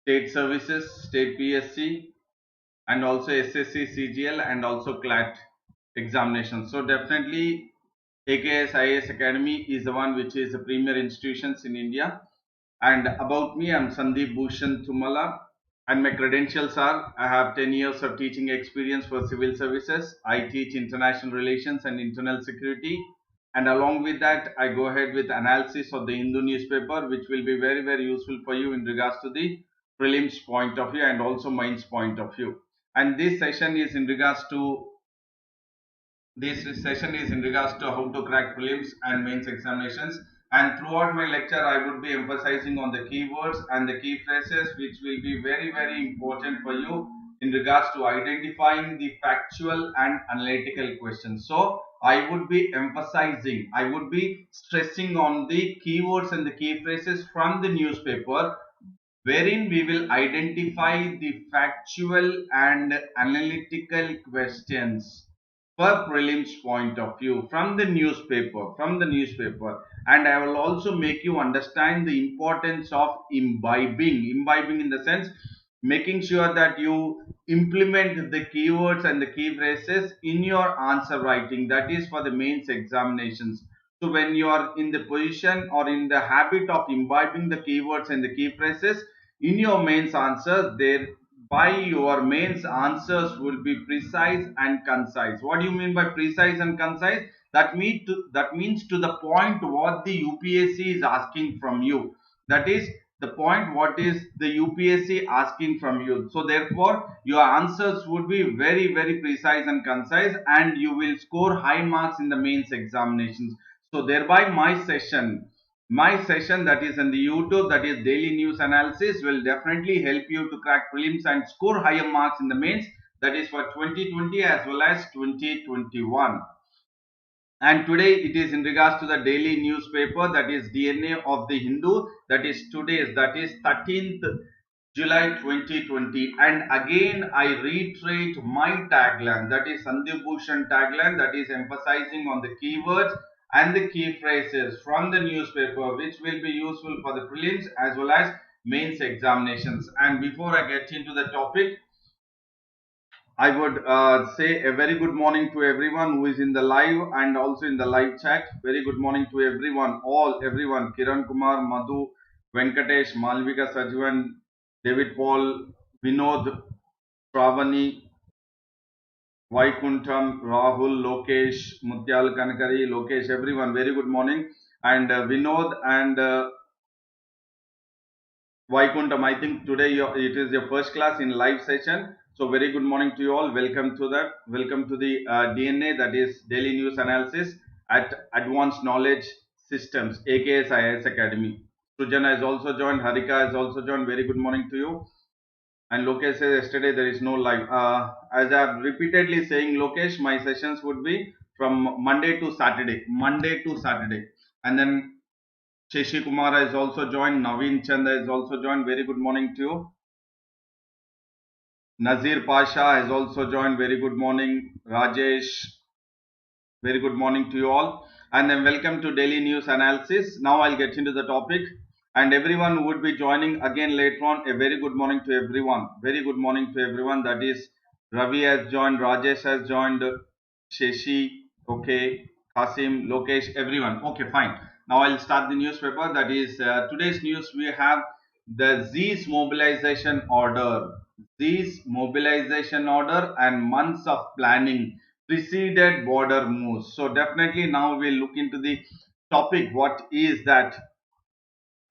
state services, state PSC, and also SSC, CGL, and also CLAT examinations. So definitely AKS IAS Academy is the one which is the premier institutions in India. And about me, I'm Sandeep Bhushan Thumala, and my credentials are I have 10 years of teaching experience for civil services. I teach international relations and internal security. And along with that, I go ahead with analysis of the Hindu newspaper, which will be very, very useful for you in regards to the prelims point of view and also mains point of view. And this session is in regards to how to crack prelims and mains examinations. And throughout my lecture, I would be emphasizing on the keywords and the key phrases, which will be very, very important for you in regards to identifying the factual and analytical questions. So I would be emphasizing, I would be stressing on the keywords and the key phrases from the newspaper, wherein we will identify the factual and analytical questions per prelims point of view from the newspaper. And I will also make you understand the importance of imbibing in the sense making sure that you implement the keywords and the key phrases in your answer writing, that is for the mains examinations. So when you are in the position or in the habit of imbibing the keywords and the key phrases in your mains answers, thereby your mains answers will be precise and concise. What do you mean by precise and concise? That means to the point what the UPSC is asking from you. That is the point what is the UPSC asking from you. So therefore your answers would be very, very precise and concise, and you will score high marks in the mains examinations. So thereby my session that is in the YouTube, that is daily news analysis, will definitely help you to crack prelims and score higher marks in the mains, that is for 2020 as well as 2021. And today it is in regards to the daily newspaper, that is DNA of the Hindu, that is today's, that is 13th July 2020. And again I reiterate my tagline, that is Sandeep Bhushan tagline, that is emphasizing on the keywords and the key phrases from the newspaper, which will be useful for the prelims as well as mains examinations. And before I get into the topic, I would say a very good morning to everyone who is in the live and also in the live chat. Very good morning to everyone, everyone. Kiran Kumar, Madhu, Venkatesh, Malvika Sajwan, David Paul, Vinod, Pravani, Vaikuntham, Rahul, Lokesh, Mutyal Kanakari, Lokesh, everyone. Very good morning. And Vinod and Vaikuntham, I think today it is your first class in live session. So very good morning to you all. Welcome to that. Welcome to the DNA, that is Daily News Analysis at Advanced Knowledge Systems, AKS IAS Academy. Sujana has also joined. Harika has also joined. Very good morning to you. And Lokesh says yesterday there is no live. As I have repeatedly saying, Lokesh, my sessions would be from Monday to Saturday. Monday to Saturday. And then Shashi Kumar has also joined. Naveen Chanda has also joined. Very good morning to you. Nazir Pasha has also joined. Very good morning. Rajesh, very good morning to you all. And then welcome to Daily News Analysis. Now I'll get into the topic. And everyone would be joining again later on. A very good morning to everyone. Very good morning to everyone. That is Ravi has joined, Rajesh has joined, Sheshi, okay, Kasim, Lokesh, everyone. Okay, fine. Now I'll start the newspaper. That is today's news. We have the Z's mobilization order. Z's mobilization order and months of planning preceded border moves. So definitely now we'll look into the topic. What is that?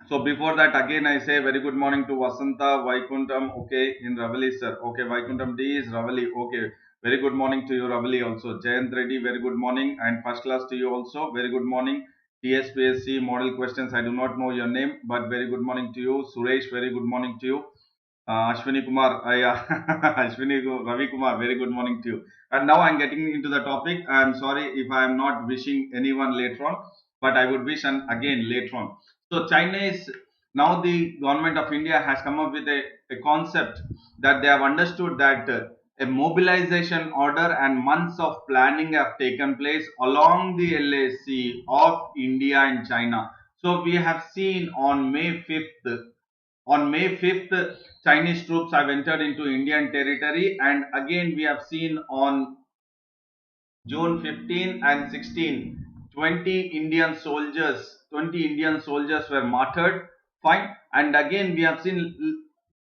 So before that, again I say very good morning to Vasanta, Vaikuntham, okay, in Ravali sir. Okay, Vaikuntham D is Ravali. Okay, very good morning to you, Ravali also. Jayant Reddy, very good morning, and first class to you also. Very good morning. TSPSC model questions. I do not know your name, but very good morning to you. Suresh, very good morning to you. Ashwini Kumar, Ravi Kumar, very good morning to you. And now I'm getting into the topic. I'm sorry if I am not wishing anyone later on, but I would wish again later on. So China is now, the government of India has come up with a concept that they have understood that a mobilization order and months of planning have taken place along the LAC of India and China. So we have seen on May 5th On May 5th, Chinese troops have entered into Indian territory, and again we have seen on June 15 and 16, 20 Indian soldiers were martyred. Fine. And again, we have seen,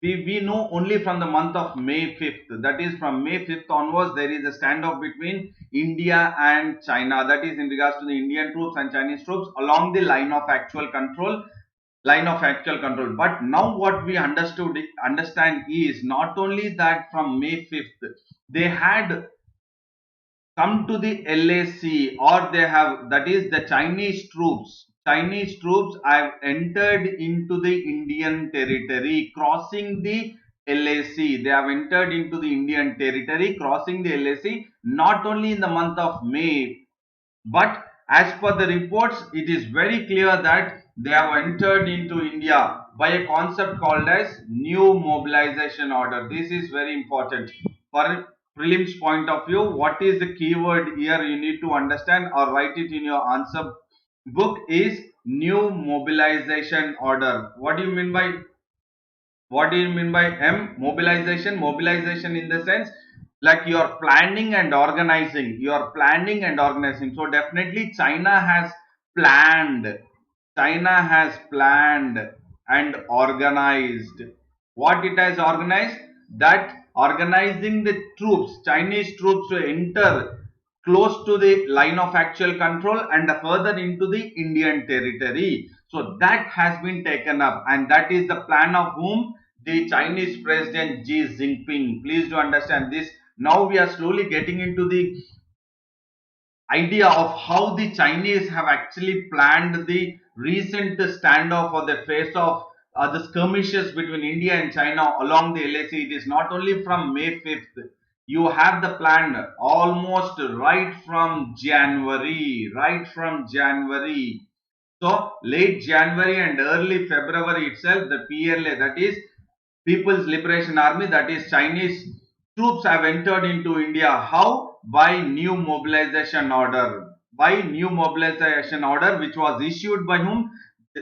we know only from the month of May 5th. That is, from May 5th onwards, there is a standoff between India and China. That is in regards to the Indian troops and Chinese troops along the line of actual control. But now what we understand is not only that from May 5th, they had come to the LAC, or they have, that is the Chinese troops have entered into the Indian territory crossing the LAC. They have entered into the Indian territory crossing the LAC not only in the month of May, but as per the reports, it is very clear that they have entered into India by a concept called as new mobilization order. This is very important for prelims point of view. What is the keyword here you need to understand or write it in your answer book is new mobilization order. What do you mean by M? Mobilization. Mobilization in the sense like you are planning and organizing. You are planning and organizing. So definitely planned. China has planned and organized. What it has organized? That organizing the troops, Chinese troops to enter close to the line of actual control and further into the Indian territory. So that has been taken up, and that is the plan of whom? The Chinese President Xi Jinping. Please do understand this. Now we are slowly getting into the idea of how the Chinese have actually planned the recent standoff or the face of the skirmishes between India and China along the LAC. It is not only from May 5th. You have the plan almost right from January, So late January and early February itself, the PLA, that is People's Liberation Army, that is Chinese troops, have entered into India. How? By new mobilization order. By new mobilization order, which was issued by whom?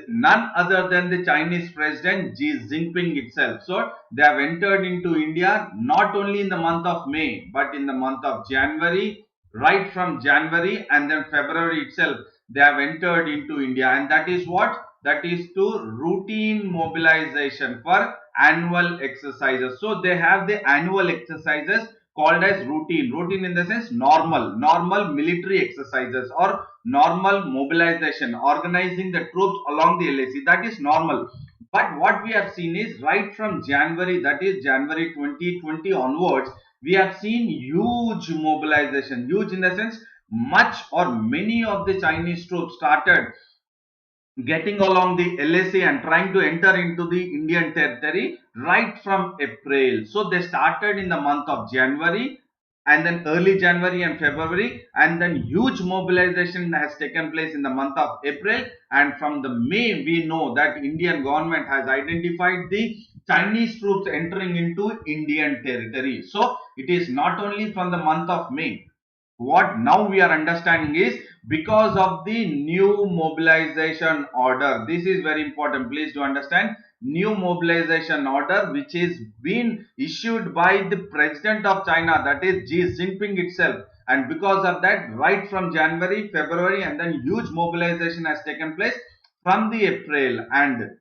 None other than the Chinese President Xi Jinping itself. So they have entered into India not only in the month of May, but in the month of January, right from January and then February itself, they have entered into India. And that is what? That is to routine mobilization for annual exercises. So they have the annual exercises called as routine. Routine in the sense normal military exercises or normal mobilization, organizing the troops along the LAC. That is normal. But what we have seen is right from January, that is January 2020 onwards, we have seen huge mobilization. Huge in the sense much or many of the Chinese troops started getting along the LAC and trying to enter into the Indian territory right from April. So they started in the month of January and then early January and February, and then huge mobilization has taken place in the month of April, and from the May we know that Indian government has identified the Chinese troops entering into Indian territory. So it is not only from the month of May. What now we are understanding is because of the new mobilization order. This is very important. Please do understand, new mobilization order which is been issued by the President of China, that is Xi Jinping itself. And because of that, right from January, February, and then huge mobilization has taken place from the April. And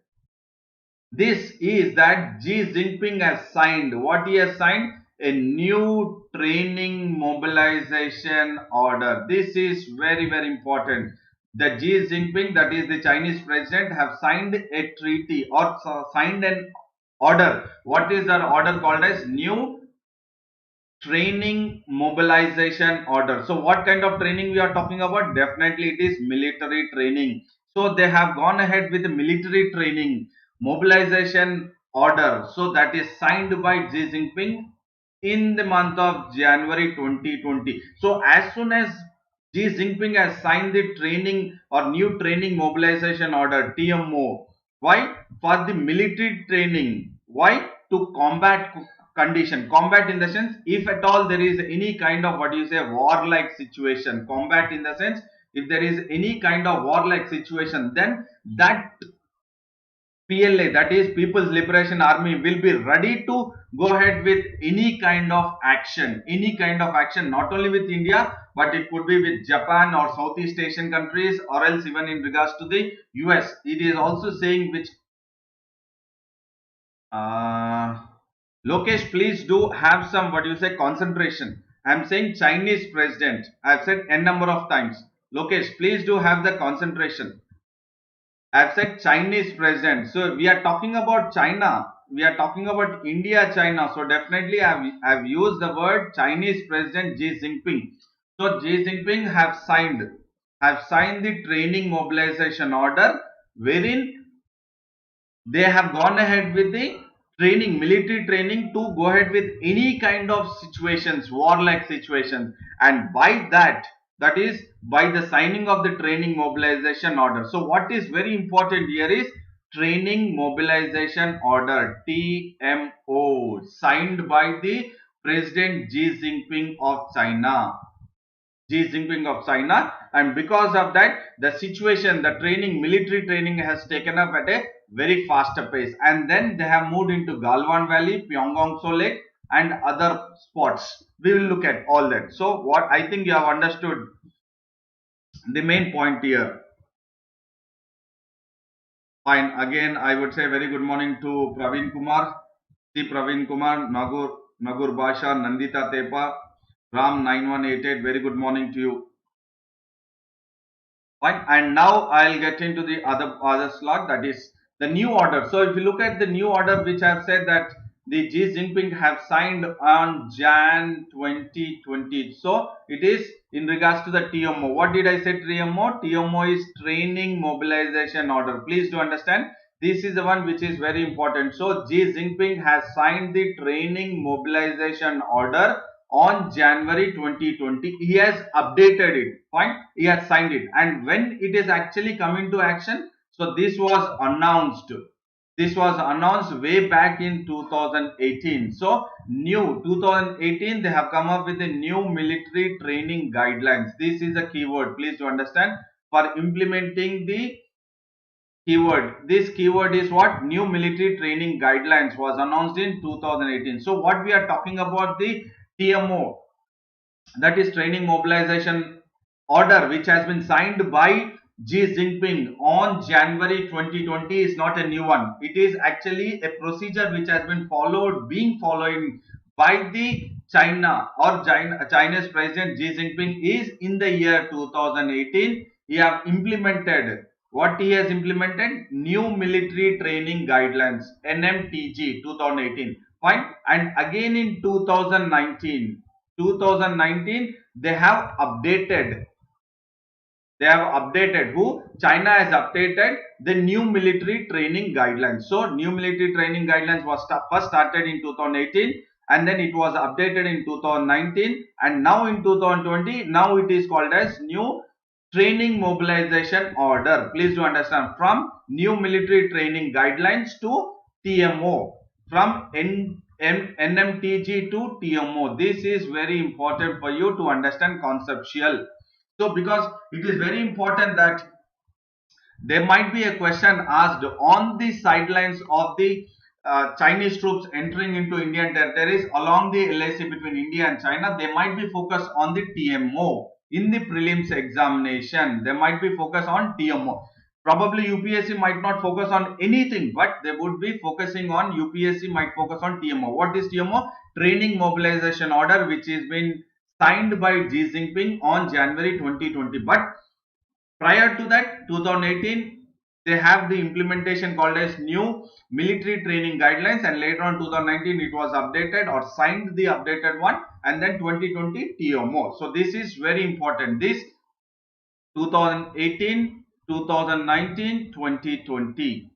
this is that Xi Jinping has signed. What he has signed? A new training mobilization order. This is very, very important. The Xi Jinping, that is the Chinese president, have signed a treaty or signed an order. What is that order called as? New training mobilization order. So what kind of training we are talking about? Definitely it is military training. So they have gone ahead with the military training mobilization order. So that is signed by Xi Jinping in the month of January 2020. So as soon as Xi Jinping has signed the training or new training mobilization order, TMO. Why? For the military training. Why? To combat condition. Combat in the sense, if at all there is any kind of what you say warlike situation. Combat in the sense, if there is any kind of warlike situation, then that PLA, that is People's Liberation Army, will be ready to go ahead with any kind of action, not only with India, but it could be with Japan or Southeast Asian countries, or else even in regards to the US. It is also saying which, uh, Lokesh, please do have some, what you say, concentration. I'm saying Chinese president. I've said n number of times. Lokesh, please do have the concentration. I've said Chinese president. So we are talking about China. We are talking about India, China. So definitely I've used the word Chinese president Xi Jinping. So Xi Jinping have signed the training mobilization order, wherein they have gone ahead with the training, military training, to go ahead with any kind of situations, warlike situations. And by that is by the signing of the training mobilization order. So what is very important here is training mobilization order, TMO, signed by the President Xi Jinping of China. Xi Jinping of China, and because of that, the situation, the training, military training has taken up at a very faster pace, and then they have moved into Galwan Valley, Pyongyang So Lake, and other spots. We will look at all that. So, what I think you have understood the main point here. Fine. Again, I would say very good morning to Praveen Kumar, C. Praveen Kumar, Nagur Basha, Nandita Tepa, Ram 9188. Very good morning to you. Fine. And now I'll get into the other slot, that is the new order. So if you look at the new order, which I've said that the Xi Jinping have signed on Jan 2020. So it is in regards to the TMO. What did I say? TMO? TMO is training mobilization order. Please do understand. This is the one which is very important. So Xi Jinping has signed the training mobilization order on January 2020. He has updated it. Fine. He has signed it. And when it is actually coming to action, so this was announced. This was announced way back in 2018. So new 2018, they have come up with a new military training guidelines. This is a keyword. Please to understand, for implementing the keyword. This keyword is what? New military training guidelines was announced in 2018. So what we are talking about, the TMO, that is training mobilization order, which has been signed by Xi Jinping on January 2020, is not a new one. It is actually a procedure which has been being followed by the China's president Xi Jinping is in the year 2018. He have implemented, what he has implemented, new military training guidelines, NMTG 2018. Fine. And again in 2019 they have updated, who? China has updated the new military training guidelines. So new military training guidelines was first started in 2018, and then it was updated in 2019, and now in 2020, now it is called as new training mobilization order. Please do understand, from new military training guidelines to TMO, from NMTG to TMO. This is very important for you to understand conceptual. So because it is very important that there might be a question asked on the sidelines of the Chinese troops entering into Indian territories along the LAC between India and China. They might be focused on the TMO in the prelims examination. They might be focused on TMO. Probably UPSC might not focus on anything, but they would be focusing on, UPSC might focus on TMO. What is TMO? Training mobilization order, which has been signed by Xi Jinping on January 2020. But prior to that, 2018, they have the implementation called as new military training guidelines, and later on 2019 it was updated or signed the updated one, and then 2020 TMO. So this is very important. This 2018, 2019, 2020.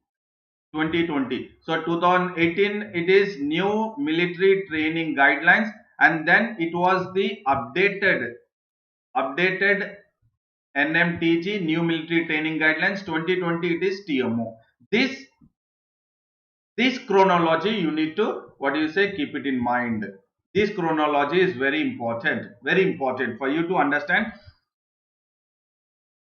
2020. So 2018 it is new military training guidelines, and then it was the updated NMTG, new military training guidelines. 2020 it is TMO. This chronology you need to, what do you say, keep it in mind. This chronology is very important for you to understand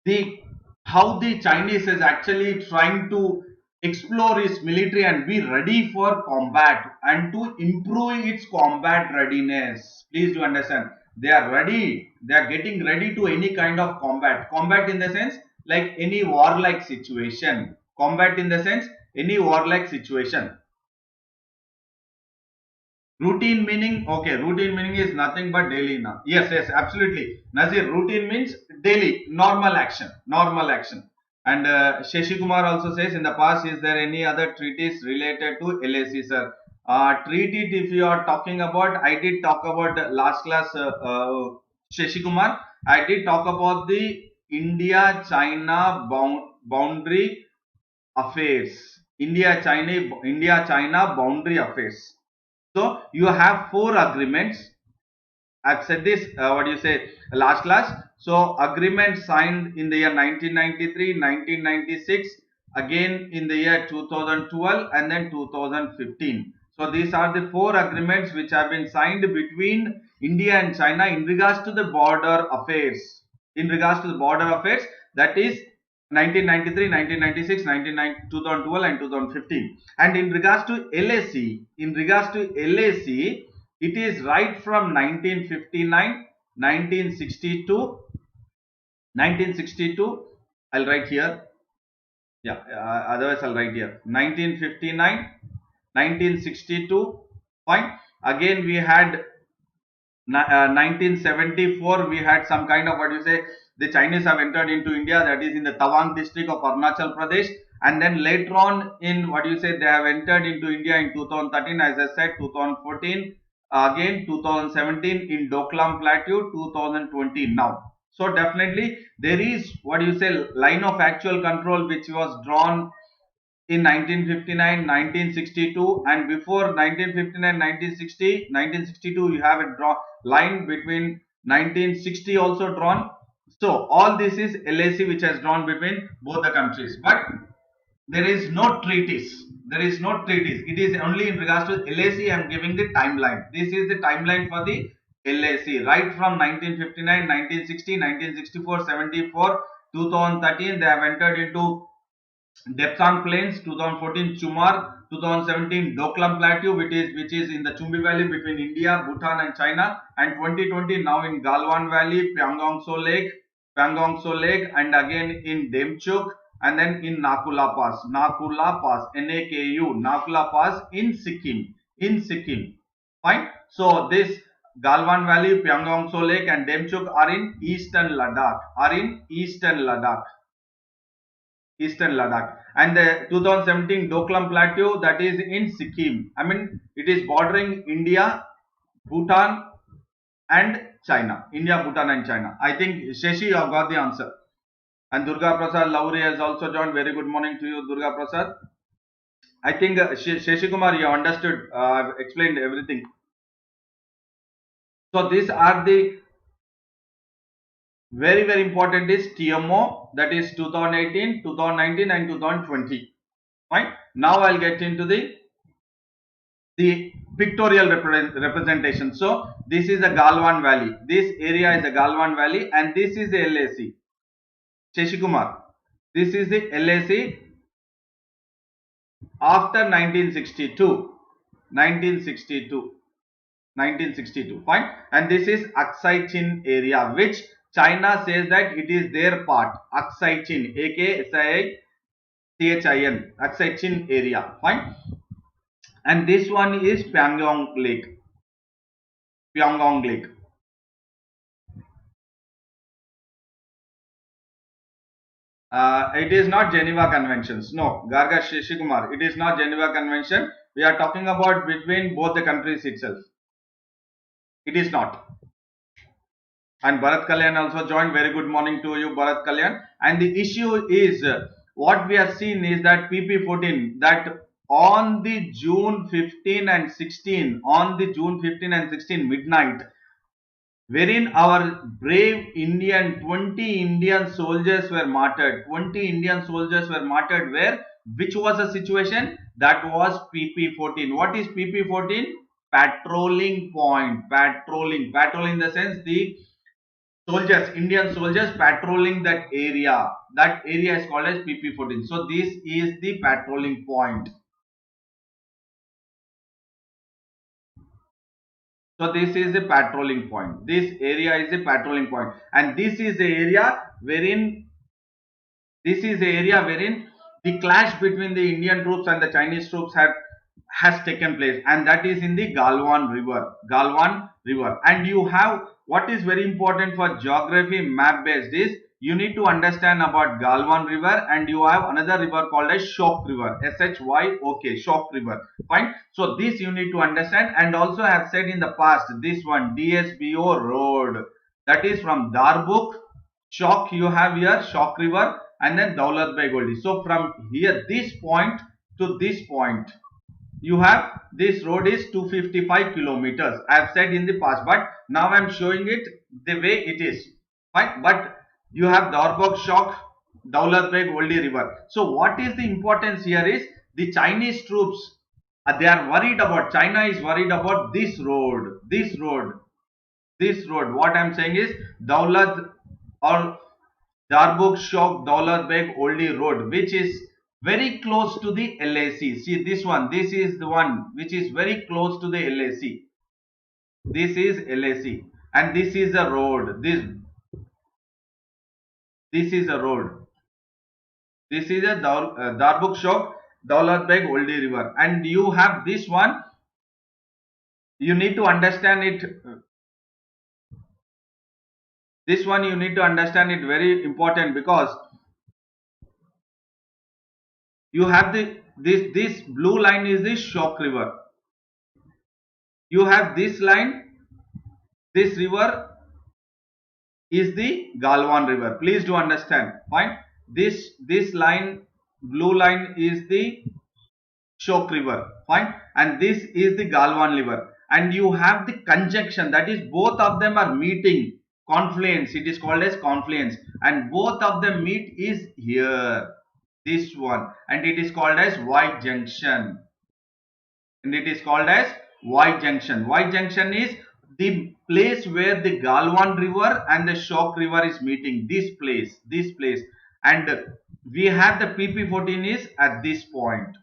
the how the Chinese is actually trying to explore its military and be ready for combat and to improve its combat readiness. Please do understand. They are ready. They are getting ready to any kind of combat. Combat in the sense like any warlike situation. Combat in the sense any warlike situation. Routine meaning, okay, routine meaning is nothing but daily now. Yes, yes, absolutely. Nazir, routine means daily, normal action, normal action. And Shashi Kumar also says in the past, is there any other treaties related to LAC, sir? Treaty, if you are talking about, I did talk about last class, Shashi Kumar. I did talk about the India-China boundary affairs. India-China boundary affairs. So you have four agreements. I've said this, what do you say, last class. So agreement signed in the year 1993, 1996, again in the year 2012 and then 2015. So these are the four agreements which have been signed between India and China in regards to the border affairs. In regards to the border affairs, that is 1993, 1996, 2012 and 2015. And in regards to LAC, it is right from 1959, 1962, 1962. I'll write here. Yeah, otherwise I'll write here. 1959, 1962. Fine. Again, we had 1974. We had some kind of, what you say, the Chinese have entered into India, that is in the Tawang district of Arunachal Pradesh. And then later on in, what you say, they have entered into India in 2013, as I said, 2014, again 2017 in Doklam Plateau, 2020 now. So definitely there is, what you say, line of actual control which was drawn in 1959, 1962, and before 1959, 1960, 1962 you have a line between 1960 also drawn. So all this is LAC which has drawn between both the countries, but there is no treaties. There is no treaties. It is only in regards to LAC. I am giving the timeline. This is the timeline for the LAC. Right from 1959, 1960, 1964, 74, 2013, they have entered into Depsang Plains, 2014 Chumar, 2017 Doklam Plateau, which is in the Chumbi Valley between India, Bhutan and China, and 2020 now in Galwan Valley, Pangongso Lake, and again in Demchuk, and then in Nakula Pass, NAKU, Nakula Pass in Sikkim. Fine. So this Galwan Valley, Pangongso Lake, and Demchuk are in Eastern Ladakh. Eastern Ladakh, and the 2017 Doklam Plateau, that is in Sikkim. I mean, it is bordering India, Bhutan, and China. India, Bhutan, and China. I think Shashi, you have got the answer. And Durga Prasad Lauri has also joined. Very good morning to you, Durga Prasad. I think Shashi Kumar, you understood. I've explained everything. So these are the very important is TMO, that is 2018, 2019, and 2020. Fine. Now I'll get into the pictorial representation. So this is the Galwan Valley. This area is the Galwan Valley, and this is the LAC. Shashi Kumar, this is the LAC after 1962. Fine. And this is Aksai Chin area, which China says that it is their part. Aksai Chin, AKSICHIN, Aksai Chin area. Fine. And this one is Pyongyang Lake. It is not Geneva Conventions. No, Garga Shishikummar, it is not Geneva Convention. We are talking about between both the countries itself. It is not. And Bharat Kalyan also joined. Very good morning to you, Bharat Kalyan. And the issue is, what we have seen is that PP14, that on the June 15 and 16, midnight, wherein our brave 20 Indian soldiers were martyred. 20 Indian soldiers were martyred where? Which was the situation? That was PP14. What is PP14? Patrolling point. Patrolling in the sense the soldiers, Indian soldiers patrolling that area. that area is called as PP14. So this is the patrolling point. So this is a patrolling point. This area is a patrolling point, and this is the area wherein the clash between the Indian troops and the Chinese troops has taken place, and that is in the Galwan River. Galwan River, and you have what is very important for geography map based is you need to understand about Galwan River, and you have another river called as Shok River. SHYOK, Shok River. Fine. So this you need to understand, and also I have said in the past this one DSBO road, that is from Darbuk, Shok you have here, Shok River, and then Daulat Beg Oldi. So from here, this point to this point, you have this road is 255 kilometers. I have said in the past, but now I am showing it the way it is. Fine, but you have Darbuk, Shok, Daulat Beg Oldi River. So what is the importance here is the Chinese troops. They are worried about. China is worried about this road. This road. This road. What I am saying is Daulat or Darbuk Shok Daulat Beg Oldi Road, which is very close to the LAC. See this one, this is the one which is very close to the LAC. This is LAC, and this is a road. This is a road. This is a Darbuk Shok Daulat Beg Oldi River, and you have this one. You need to understand it. This one you need to understand it very important, because you have this blue line is the Shok River. You have this line, this river is the Galwan River. Please do understand. Fine. This line, blue line is the Shok River. Fine. And this is the Galwan River. And you have the conjunction, that is both of them are meeting, confluence. It is called as confluence, and both of them meet is here. This one, and it is called as Y junction. And it is called as Y junction. Y junction is the place where the Galwan River and the Shok River is meeting. This place, and we have the PP14 is at this point,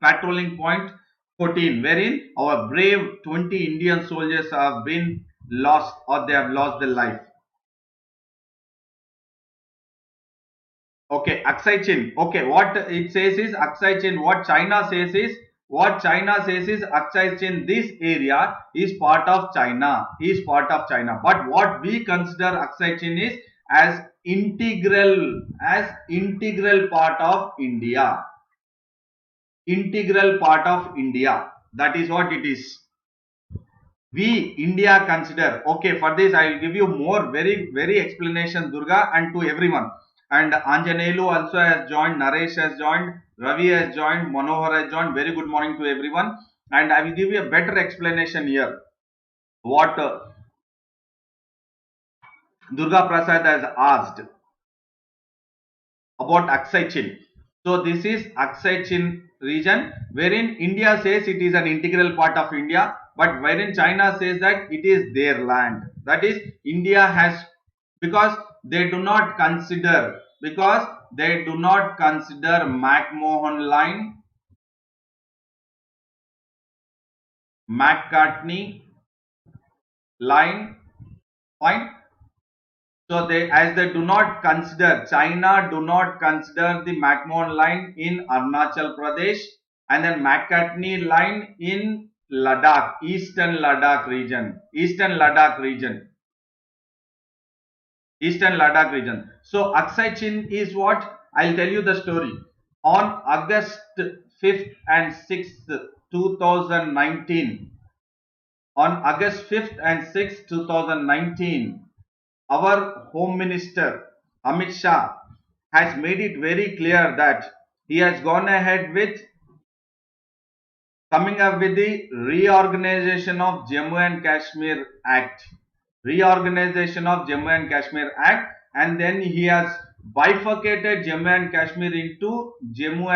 patrolling point 14, wherein our brave 20 Indian soldiers have been lost, or they have lost their life. Okay, Aksai Chin. Okay, what it says is Aksai Chin. What China says is Aksai Chin. This area is part of China. But what we consider Aksai Chin is as integral part of India. Integral part of India. That is what it is. We India consider. Okay, for this I will give you more very explanation, Durga, and to everyone. And Anjanelu also has joined, Naresh has joined, Ravi has joined, Manohar has joined. Very good morning to everyone. And I will give you a better explanation here. What Durga Prasad has asked about Aksai Chin. So this is Aksai Chin region, wherein India says it is an integral part of India, but wherein China says that it is their land. That is, India has, because they do not consider McMahon line, McCartney line. Fine. So they do not consider, China do not consider the McMahon line in Arunachal Pradesh, and then McCartney line in Ladakh, Eastern Ladakh region. So Aksai Chin is what? I'll tell you the story. On August 5th and 6th, 2019, our Home Minister Amit Shah has made it very clear that he has gone ahead with coming up with the reorganization of Jammu and Kashmir Act. And then he has bifurcated Jammu and Kashmir into Jammu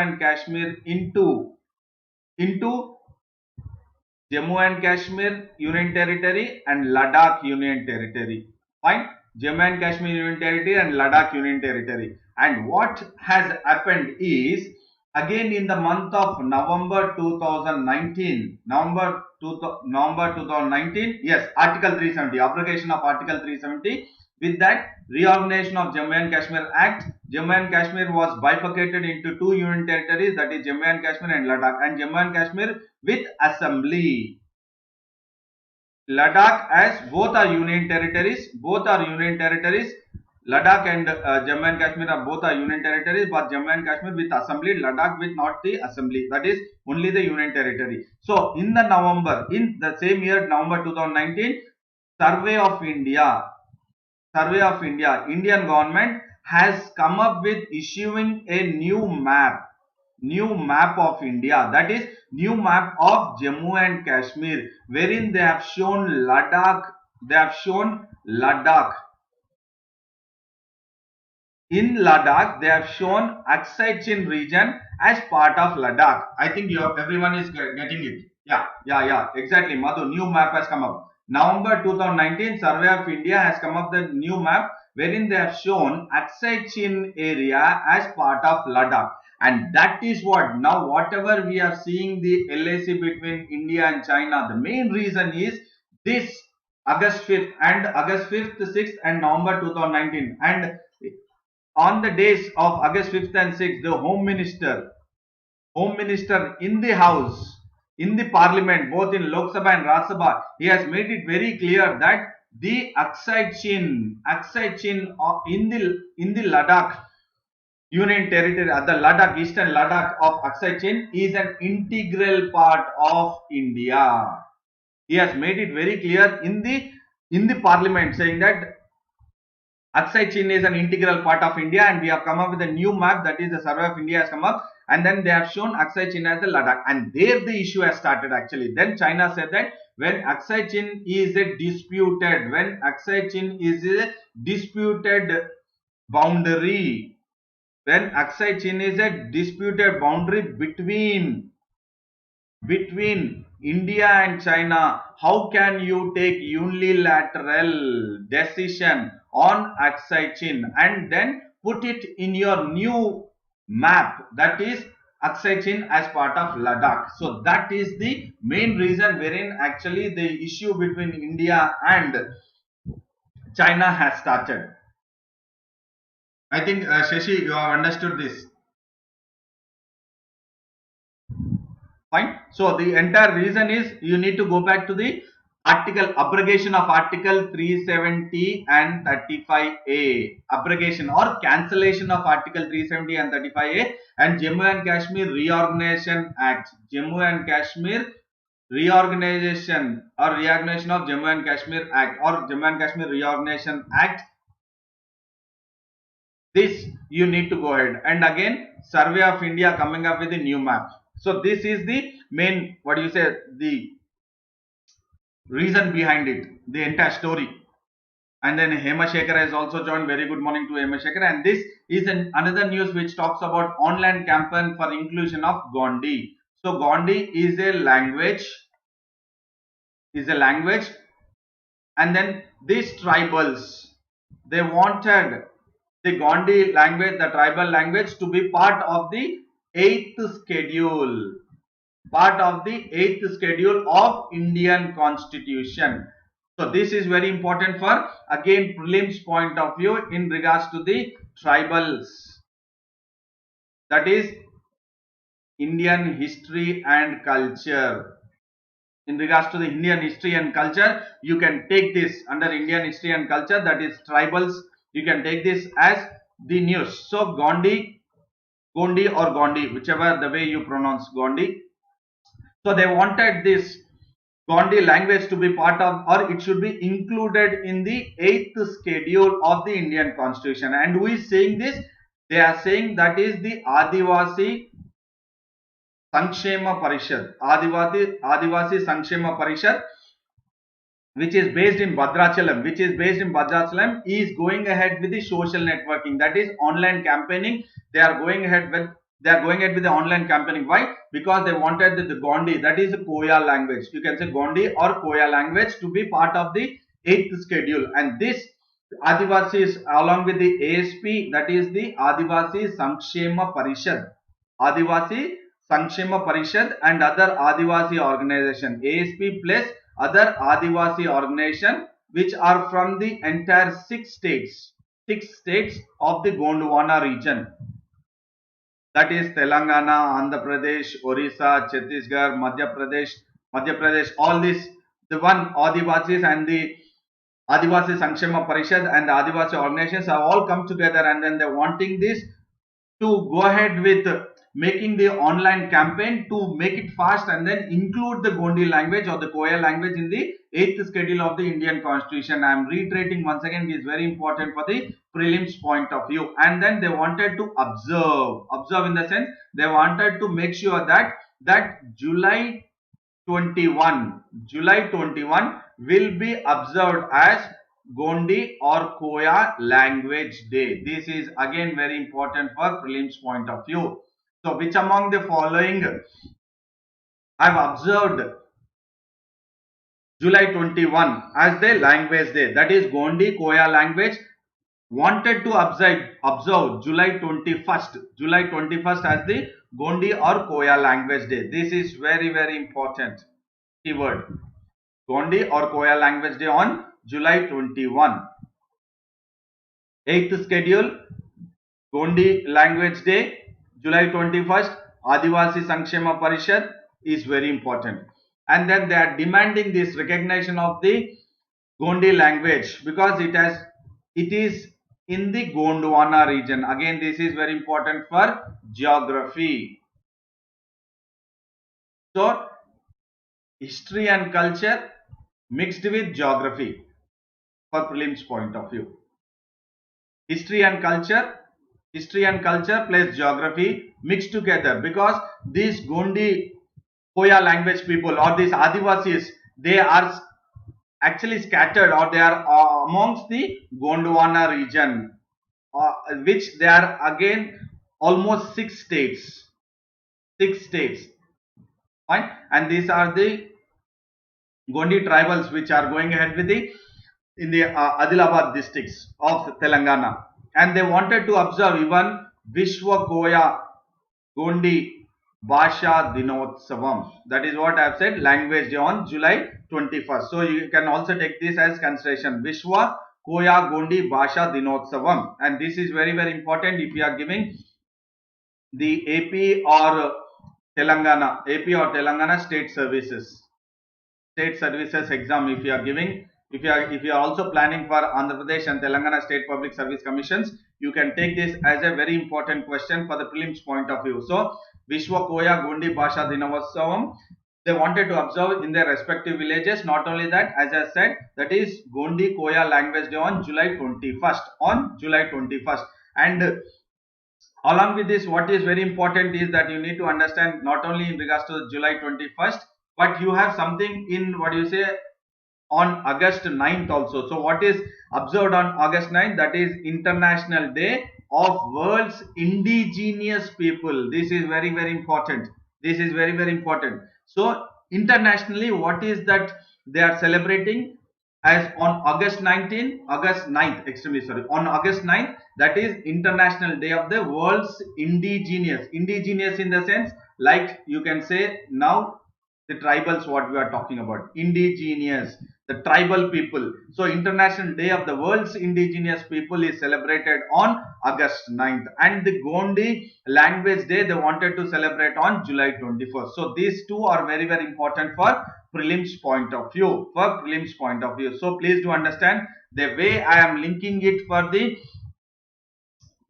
and Kashmir Union Territory and Ladakh Union Territory. Fine. Jammu and Kashmir Union Territory and Ladakh Union Territory. And what has happened is, again in the month of November 2019, November 2019, yes, Article 370, abrogation of Article 370. With that, reorganization of Jammu and Kashmir Act, Jammu and Kashmir was bifurcated into two union territories, that is Jammu and Kashmir and Ladakh, and Jammu and Kashmir with assembly. Ladakh, as both are union territories, Ladakh and Jammu and Kashmir are both are union territories, but Jammu and Kashmir with assembly, Ladakh with not the assembly, that is only the union territory. So in the same year, November 2019, Survey of India, Indian government has come up with issuing a new map of India, that is new map of Jammu and Kashmir, wherein they have shown Ladakh. In Ladakh, they have shown Aksai Chin region as part of Ladakh. I think everyone is getting it. Yeah, exactly. Madhu, new map has come up. November 2019, Survey of India has come up the new map wherein they have shown Aksai Chin area as part of Ladakh. And that is what, now whatever we are seeing the LAC between India and China, the main reason is this August 5th, 6th and November 2019. And on the days of August 5th and 6th, the Home Minister in the House, in the Parliament, both in Lok Sabha and Rajya Sabha, he has made it very clear that the Aksai Chin in the Ladakh Union Territory, the Ladakh, Eastern Ladakh of Aksai Chin is an integral part of India. He has made it very clear in the Parliament, saying that Aksai Chin is an integral part of India, and we have come up with a new map, that is the Survey of India has come up, and then they have shown Aksai Chin as the Ladakh, and there the issue has started actually. Then China said that when Aksai Chin is a disputed boundary, between India and China, how can you take unilateral decision on Aksai Chin and then put it in your new map, that is Aksai Chin as part of Ladakh? So that is the main reason wherein actually the issue between India and China has started. I think Shashi, you have understood this. Fine. So the entire reason is you need to go back to the abrogation of Article 370 and 35A, abrogation or cancellation of Article 370 and 35A, and Jammu and Kashmir Reorganization Act, Jammu and Kashmir Reorganization or Reorganization of Jammu and Kashmir Act or Jammu and Kashmir Reorganization Act. This you need to go ahead, and again Survey of India coming up with a new map. So this is the main, the reason behind it, the entire story. And then Hema Shekhar has also joined. Very good morning to Hema Shekhar. And this is another news which talks about online campaign for inclusion of Gondi. So Gondi is a language, and then these tribals, they wanted the Gondi language, the tribal language, to be part of the 8th schedule of Indian Constitution. So this is very important for, again, prelims point of view in regards to the tribals, that is Indian history and culture. In regards to the Indian history and culture, you can take this under Indian history and culture, that is tribals. You can take this as the news. So Gondi or Gondi, whichever the way you pronounce Gondi. So they wanted this Gondi language to be part of, or it should be included in the 8th schedule of the Indian Constitution. And who is saying this? They are saying that is the Adivasi Sankshema Parishad, Adivasi Sankshema Parishad, which is based in Bhadrachalam, is going ahead with the social networking, that is online campaigning. They are going ahead with the online campaigning. Why? Because they wanted the Gondi, that is the Koya language. You can say Gondi or Koya language to be part of the 8th schedule, and this Adivasis along with the ASP, that is the Adivasi Sankshema Parishad. Adivasi Sankshema Parishad and other Adivasi organization. ASP plus other Adivasi organization which are from the entire six states of the Gondwana region. That is Telangana, Andhra Pradesh, Orissa, Chhattisgarh, Madhya Pradesh, all these, the one Adivasis and the Adivasi Sankshema Parishad and the Adivasi organizations have all come together, and then they're wanting this to go ahead with making the online campaign to make it fast and then include the Gondi language or the Koya language in the 8th schedule of the Indian Constitution. I am reiterating once again, it is very important for the prelims point of view. And then they wanted to observe in the sense they wanted to make sure that July 21 will be observed as Gondi or Koya language day. This is again very important for prelims point of view. So which among the following I have observed July 21 as the language day, that is Gondi Koya language, wanted to observe July 21st as the Gondi or Koya language day. This is very important keyword. Gondi or Koya language day on July 21. 8th schedule Gondi language day July 21st. Adivasi Sankshema Parishad is very important. And then they are demanding this recognition of the Gondi language because it is in the Gondwana region. Again, this is very important for geography. So history and culture mixed with geography for prelims point of view. History and culture plus geography mixed together, because these Gondi Koya language people or these Adivasis, they are actually scattered, or they are amongst the Gondwana region, which they are again almost six states, fine. And these are the Gondi tribals which are going ahead with the in the Adilabad districts of Telangana, and they wanted to observe even Vishwa Koya Gondi Bhasha Dinotsavam. That is what I have said, language day on July 21st. So you can also take this as consideration, Vishwa Koya Gondi Bhasha Dinotsavam, and this is very important if you are giving the AP or Telangana state services exam. If you are giving, if you are also planning for Andhra Pradesh and Telangana state public service commissions, you can take this as a very important question for the prelims point of view. So Vishwa Koya Gondi Bhasha Dinotsavam, they wanted to observe in their respective villages. Not only that, as I said, that is Gondi Koya language day on July 21st. And along with this, what is very important is that you need to understand not only in regards to July 21st, but you have something in what you say on August 9th also. So what is observed on August 9th? That is International Day of World's Indigenous People. This is very important. This is very important. So internationally, what is that they are celebrating as on August 9th, extremely sorry, on August 9th, that is International Day of the World's Indigenous in the sense, like you can say now the tribals, what we are talking about, indigenous, the tribal people. So International Day of the World's Indigenous People is celebrated on August 9th, and the Gondi language day they wanted to celebrate on July 21st. So these two are very important for prelims point of view, so please do understand the way I am linking it for the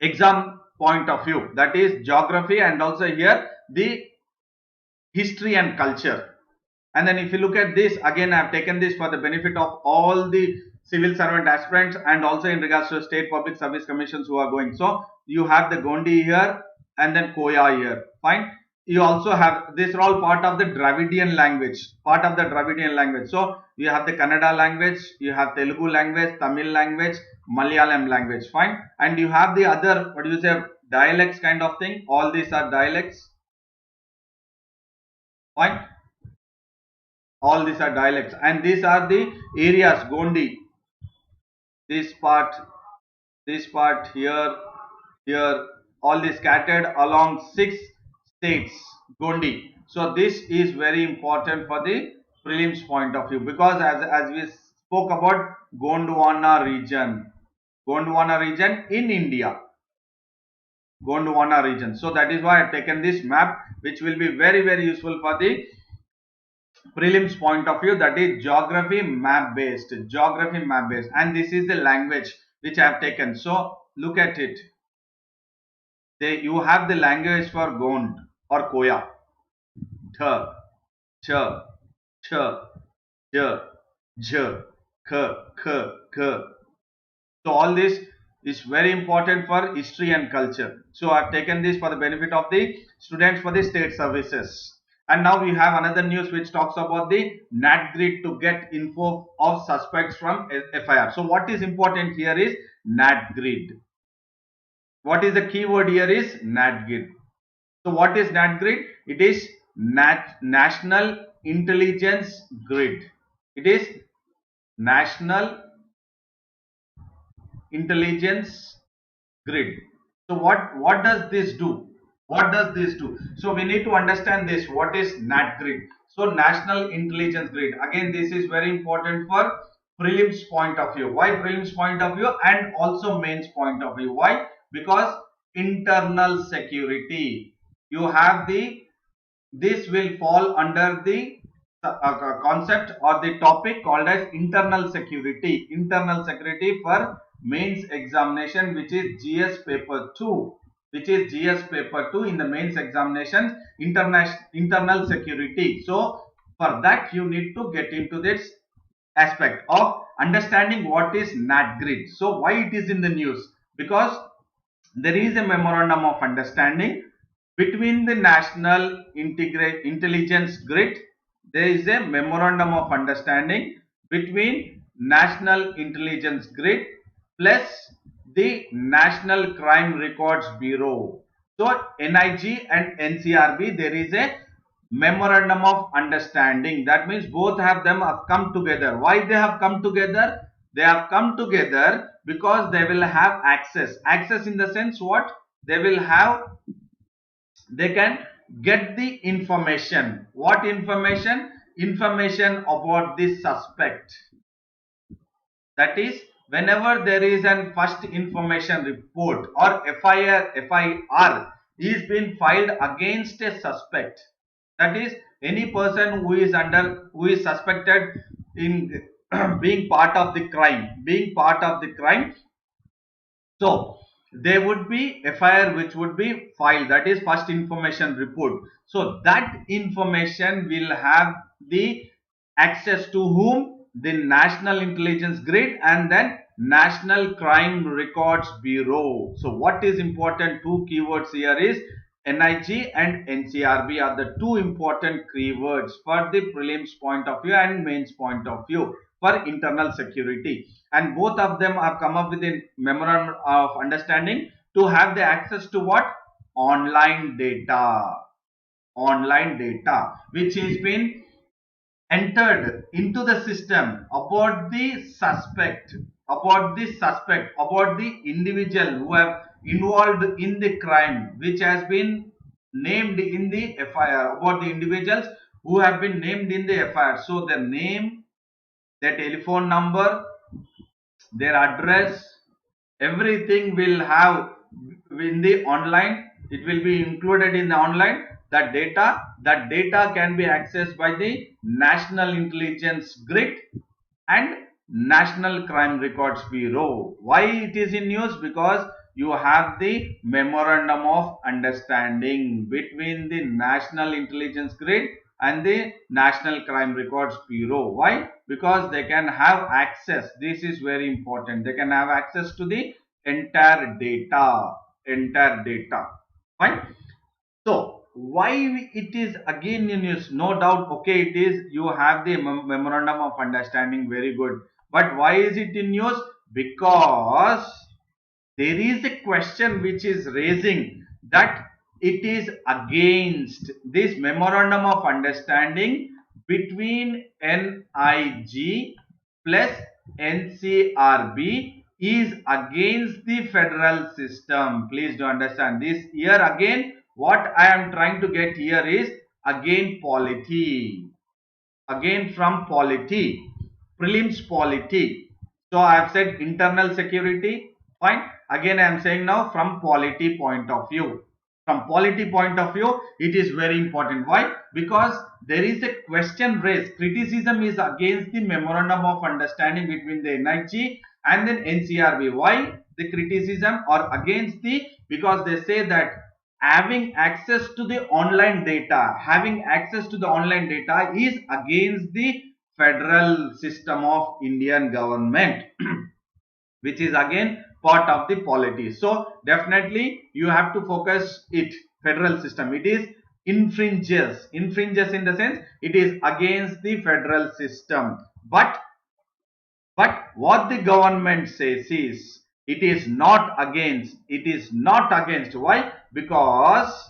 exam point of view, that is geography and also here the history and culture. And then if you look at this, again I have taken this for the benefit of all the civil servant aspirants and also in regards to state public service commissions who are going. So you have the Gondi here and then Koya here, fine. You also have, these are all part of the Dravidian language, So you have the Kannada language, you have Telugu language, Tamil language, Malayalam language, fine. And you have the other, what do you say, dialects kind of thing. All these are dialects, fine. All these are dialects, and these are the areas Gondi. this part, here, all is scattered along 6 states, Gondi. So this is very important for the prelims point of view, because as we spoke about Gondwana region in India, Gondwana region. So that is why I have taken this map, which will be very useful for the prelims point of view, that is geography map based, and this is the language which I have taken. So look at it. You have the language for Gond or Koya. Th, ch, ch, j, j, k, k, k. So all this is very important for history and culture. So I have taken this for the benefit of the students for the state services. And now we have another news which talks about the NAT grid to get info of suspects from FIR. So what is important here is NAT grid. What is the keyword here is NAT grid. So what is NAT grid? It is National Intelligence Grid. It is National Intelligence Grid. So what does this do? What does this do? So we need to understand this. What is NAT grid? So National Intelligence Grid. Again, this is very important for prelims point of view. Why prelims point of view and also mains point of view? Why? Because internal security. You have this will fall under the concept or the topic called as internal security. Internal security for mains examination, which is GS paper 2, in the mains examination, internal security. So for that you need to get into this aspect of understanding what is NAT grid. So why it is in the news? Because there is a memorandum of understanding between the National Intelligence Grid. There is a memorandum of understanding between National Intelligence Grid plus the National Crime Records Bureau. So NIG and NCRB, there is a memorandum of understanding. That means both of them have come together. Why they have come together? They have come together because they will have access. Access in the sense what? They will have, they can get the information. What information? Information about the suspect. That is, whenever there is an first information report or FIR is been filed against a suspect, that is any person who is suspected in being part of the crime, so there would be FIR which would be filed, that is first information report. So that information will have the access to whom? The National Intelligence Grid and then National Crime Records Bureau. So what is important? Two keywords here is NIG and NCRB are the two important keywords for the prelims point of view and mains point of view for internal security, and both of them have come up with a memorandum of understanding to have the access to what? Online data which has been entered into the system about the suspect, about the individual who have involved in the crime, which has been named in the FIR, about the individuals who have been named in the FIR. So their name, their telephone number, their address, everything will have in the online. It will be included in the online. That data can be accessed by the National Intelligence Grid and National Crime Records Bureau. Why it is in news? Because you have the memorandum of understanding between the National Intelligence Grid and the National Crime Records Bureau. Why? Because they can have access. This is very important. They can have access to the entire data. Fine. So why it is again in news? No doubt. Okay, it is. You have the memorandum of understanding. Very good. But why is it in news? Because there is a question which is raising that it is against this memorandum of understanding between NIG plus NCRB is against the federal system. Please do understand this. Here again, what I am trying to get here is again polity. Again from polity, prelims polity. So I have said internal security. Fine. Again I am saying now from polity point of view. From polity point of view, it is very important. Why? Because there is a question raised. Criticism is against the memorandum of understanding between the NIG and then NCRB. Why the criticism or against the? Because they say that having access to the online data, is against the federal system of Indian government, which is again part of the polity. So definitely you have to focus it. Federal system, it is infringes in the sense it is against the federal system. But what the government says is it is not against. Why? Because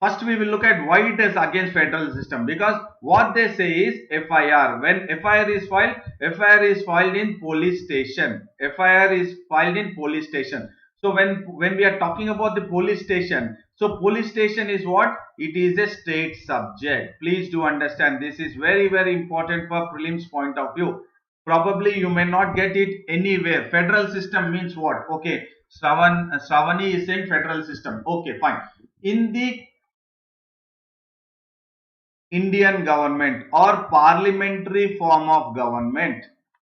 first we will look at why it is against federal system. Because what they say is FIR. When FIR is filed in police station. So when we are talking about the police station, so police station is what? It is a state subject. Please do understand, this is very important for prelims point of view. Probably you may not get it anywhere. Federal system means what? Okay, Shravani is saying federal system. Okay, fine. In the Indian government or parliamentary form of government,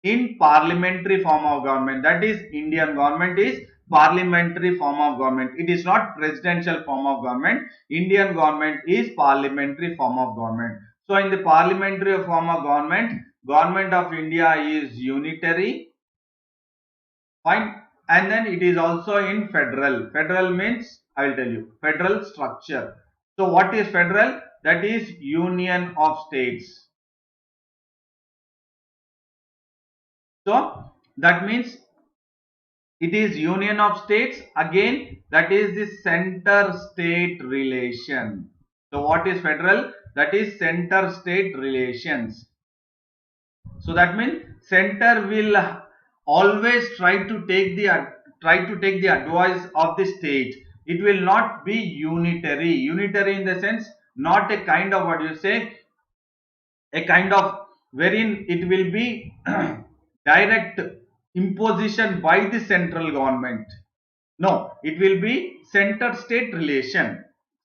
that is Indian government is parliamentary form of government. It is not presidential form of government. Indian government is parliamentary form of government. So in the parliamentary form of government of India is unitary. Fine. And then it is also in federal means, I will tell you, federal structure. So what is federal? That is union of states. So that means it is union of states. Again, that is the center state relation. So what is federal? That is center state relations. So that means center will always try to take the advice of the state. It will not be unitary in the sense, not a kind of what you say, a kind of wherein it will be direct imposition by the central government. No, it will be center state relation,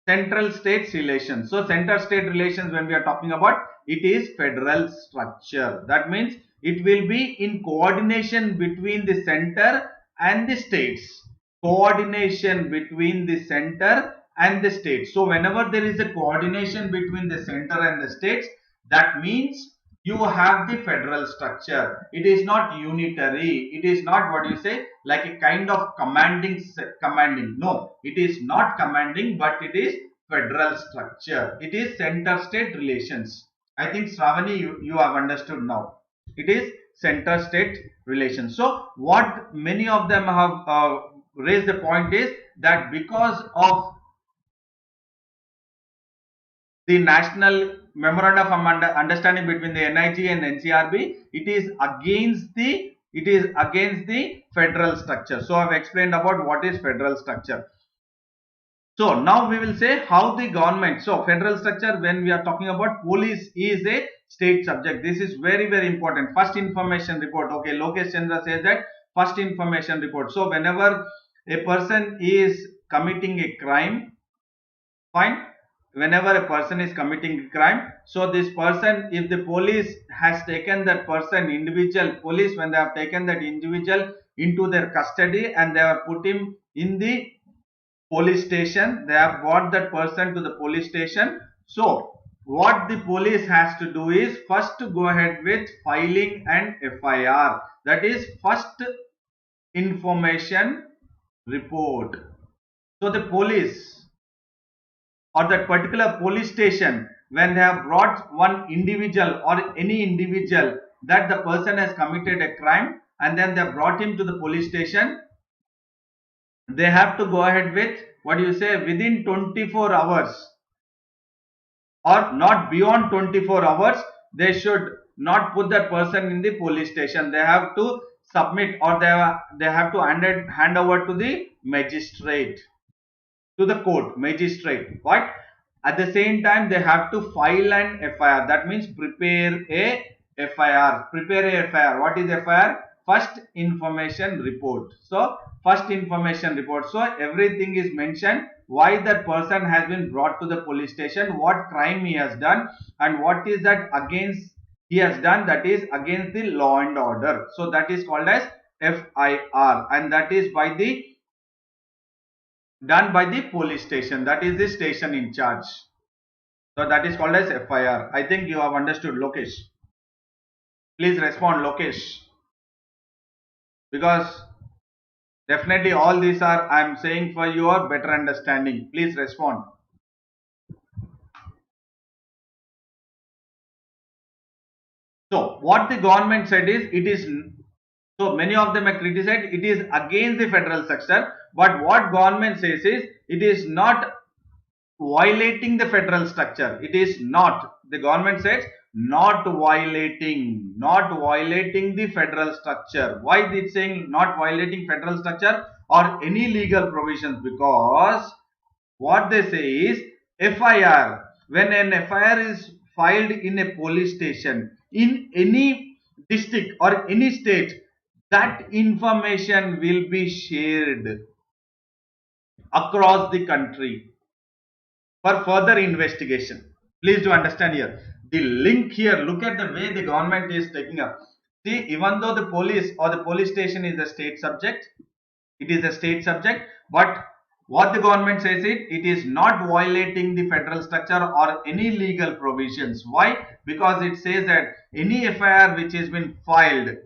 central states relation. So center state relations, when we are talking about, it is federal structure. That means it will be in coordination between the center and the states. Coordination between the center and the states. So whenever there is a coordination between the center and the states, that means you have the federal structure. It is not unitary. It is not what you say, like a kind of commanding. No, it is not commanding, but it is federal structure. It is center state relations. I think Shravani, you have understood now. It is center state relations. So what many of them have raised the point is that because of the national memorandum of understanding between the NIG and NCRB, it is against the federal structure. So I have explained about what is federal structure. So now we will say how the government. So federal structure, when we are talking about, police is a state subject. This is very important. First information report. Okay, Lokesh Chandra says that first information report. So whenever a person is committing a crime, fine. Whenever a person is committing a crime, so this person, if the police has taken that person, police, when they have taken that individual into their custody and they have put him in the police station, they have brought that person to the police station. So what the police has to do is first to go ahead with filing an FIR, that is first information report. So the police or that particular police station, when they have brought one individual or any individual that the person has committed a crime and then they have brought him to the police station, they have to go ahead with what you say within 24 hours or not beyond 24 hours, they should not put that person in the police station. They have to submit, or they have to hand over to the magistrate, to the court magistrate, right? At the same time, they have to file an FIR. That means prepare a FIR. Prepare a FIR. What is FIR? First information report. So first information report. So everything is mentioned, why that person has been brought to the police station, what crime he has done, and what is that against he has done, that is against the law and order. So that is called as FIR, and that is done by the police station. That is the station in charge. So that is called as FIR. I think you have understood, Lokesh. Please respond, Lokesh, because definitely all these are, I am saying for your better understanding. Please respond. So what the government said is, it is, so many of them have criticized it is against the federal structure, but what government says is it is not violating the federal structure. It is not, the government says not violating the federal structure. Why it is saying not violating federal structure or any legal provisions? Because what they say is FIR, when an FIR is filed in a police station in any district or any state, that information will be shared across the country for further investigation. Please do understand here. The link here, look at the way the government is taking up. See, even though the police or the police station is a state subject, it is a state subject, but what the government says it is not violating the federal structure or any legal provisions. Why? Because it says that any FIR which has been filed,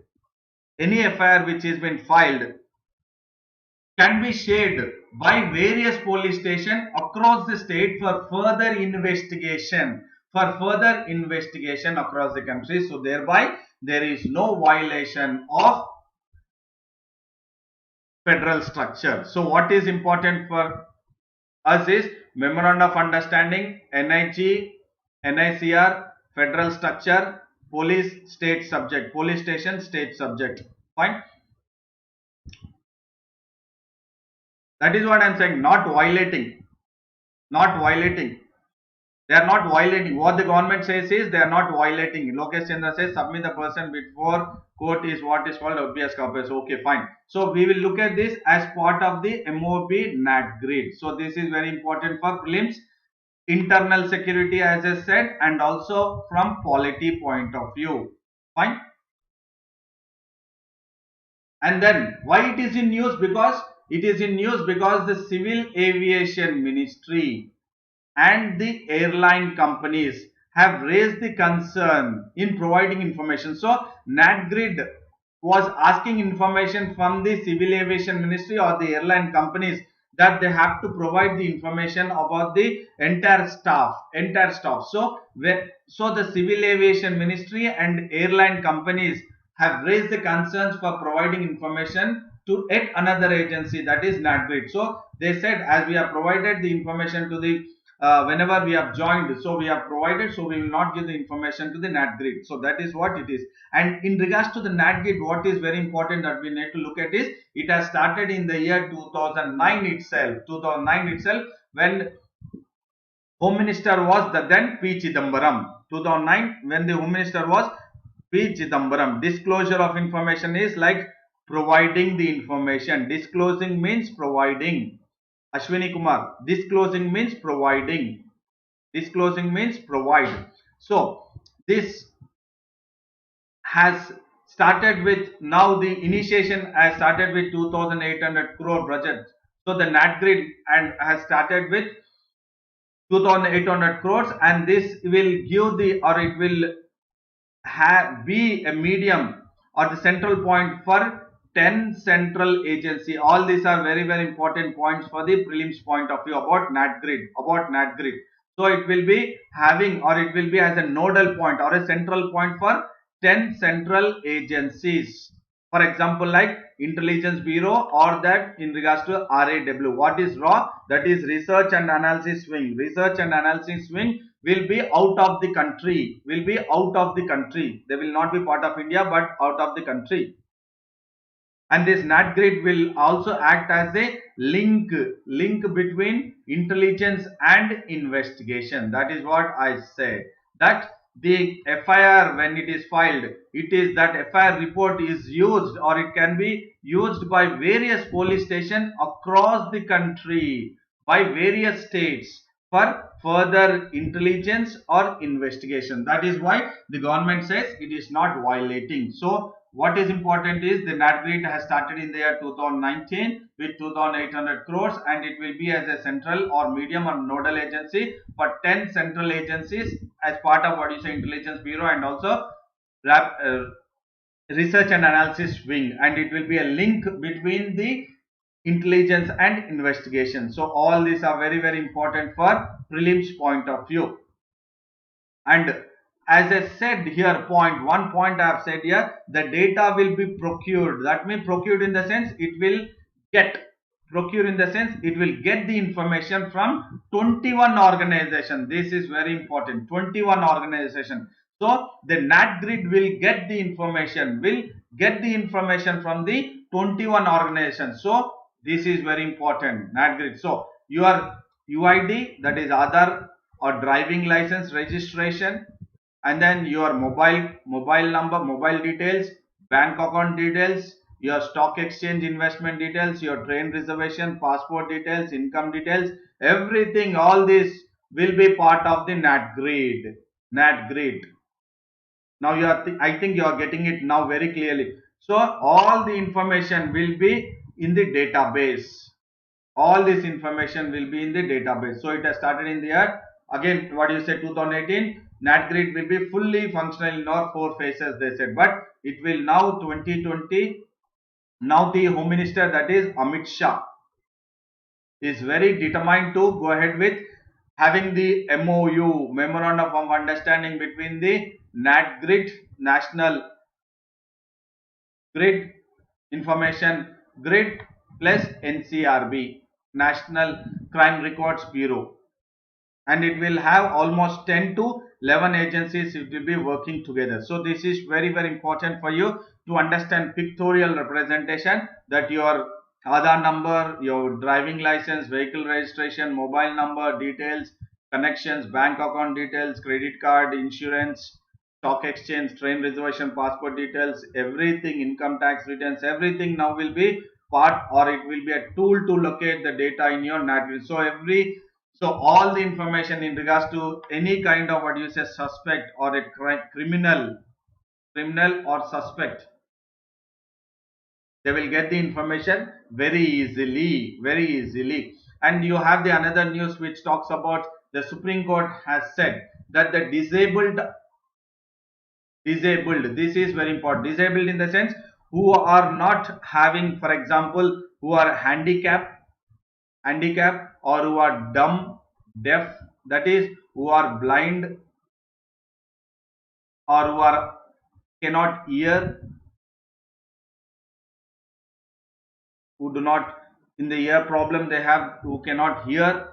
can be shared by various police stations across the state for further investigation across the country. So thereby there is no violation of federal structure. So what is important for us is memorandum of understanding, NIG, NICR, federal structure, police state subject, police station state subject. Fine. That is what I am saying. Not violating. They are not violating. What the government says is they are not violating. Lokesh Chandra says submit the person before court is what is called habeas corpus. Okay, fine. So we will look at this as part of the MOP NAT grid. So this is very important for prelims, internal security as I said, and also from polity point of view. Fine. And then why it is in news? Because it is in news because the Civil Aviation Ministry and the airline companies have raised the concern in providing information. So NatGrid was asking information from the Civil Aviation Ministry or the airline companies that they have to provide the information about the entire staff. So the Civil Aviation Ministry and airline companies have raised the concerns for providing information to yet another agency, that is NatGrid. So they said, as we have provided the information to the whenever we have joined, so we have provided, so we will not give the information to the NatGrid. So that is what it is. And in regards to the NatGrid, what is very important that we need to look at is, it has started in the year 2009 itself. When Home Minister was the then P. Chidambaram. 2009 when the Home Minister was P. Chidambaram. Disclosure of information is like providing the information. Disclosing means providing. Ashwini Kumar, disclosing means providing. Disclosing means provide. So this has started with, now the initiation has started with 2,800 crore budget. So the NatGrid and has started with 2,800 crores, and this will give the, or it will be a medium or the central point for 10 central agency. All these are very important points for the prelims point of view about NatGrid. So it will be having, or it will be as a nodal point or a central point for 10 central agencies. For example, like Intelligence Bureau, or that in regards to RAW. What is RAW? That is Research and Analysis Wing. will be out of the country, will be out of the country. They will not be part of India but out of the country. And this NAT grid will also act as a link between intelligence and investigation. That is what I said, that the FIR, when it is filed, it is that FIR report is used, or it can be used by various police stations across the country, by various states, for further intelligence or investigation. That is why the government says it is not violating. So what is important is the NAT grid has started in the year 2019 with 2,800 crores, and it will be as a central or medium or nodal agency for 10 central agencies as part of what you say Intelligence Bureau, and also research and analysis wing, and it will be a link between the intelligence and investigation. So all these are very, very important for prelims point of view. And as I said here, one point I have said here, the data will be procured. That means procured in the sense it will get, procure in the sense it will get the information from 21 organization. This is very important, 21 organization. So the NAT grid will get the information, from the 21 organizations. So this is very important, NAT grid. So your UID, that is Aadhaar or driving license registration, and then your mobile number, mobile details, bank account details, your stock exchange investment details, your train reservation, passport details, income details, everything, all this will be part of the NAT grid. Now I think you are getting it now very clearly. So all the information will be in the database. All this information will be in the database. So it has started in the year, again, what you said, 2018. NAT grid will be fully functional in our 4 phases, they said, but it will now 2020. Now the Home Minister, that is Amit Shah, is very determined to go ahead with having the MOU, Memorandum of Understanding, between the NAT grid, National Grid Information Grid, plus NCRB, National Crime Records Bureau, and it will have almost 10 to 11 agencies. It will be working together. So this is very, very important for you to understand pictorial representation, that your Aadhaar number, your driving license, vehicle registration, mobile number details, connections, bank account details, credit card, insurance, stock exchange, train reservation, passport details, everything, income tax returns, everything now will be part, or it will be a tool to locate the data in your NAT grid. So all the information in regards to any kind of what you say suspect or a criminal or suspect, they will get the information very easily. And you have the another news which talks about the Supreme Court has said that the disabled, this is very important, disabled in the sense who are not having, for example, who are handicapped, or who are dumb, deaf, that is who are blind, or who are cannot hear, who do not, in the ear problem they have, who cannot hear,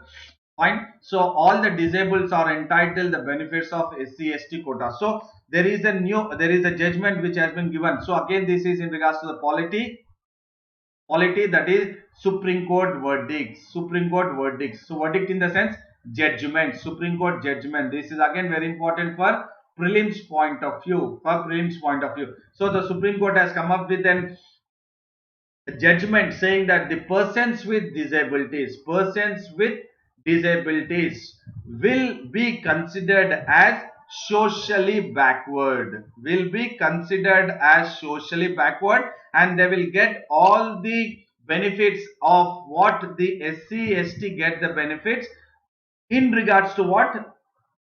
fine. So all the disabled are entitled the benefits of SC/ST quota. So there is a judgment which has been given. So again, this is in regards to the polity, that is Supreme Court verdicts. So verdict in the sense judgment, Supreme Court judgment. This is again very important for prelims point of view. So the Supreme Court has come up with an judgment saying that the persons with disabilities will be considered as socially backward, and they will get all the benefits of what the SC/ST get the benefits in regards to what?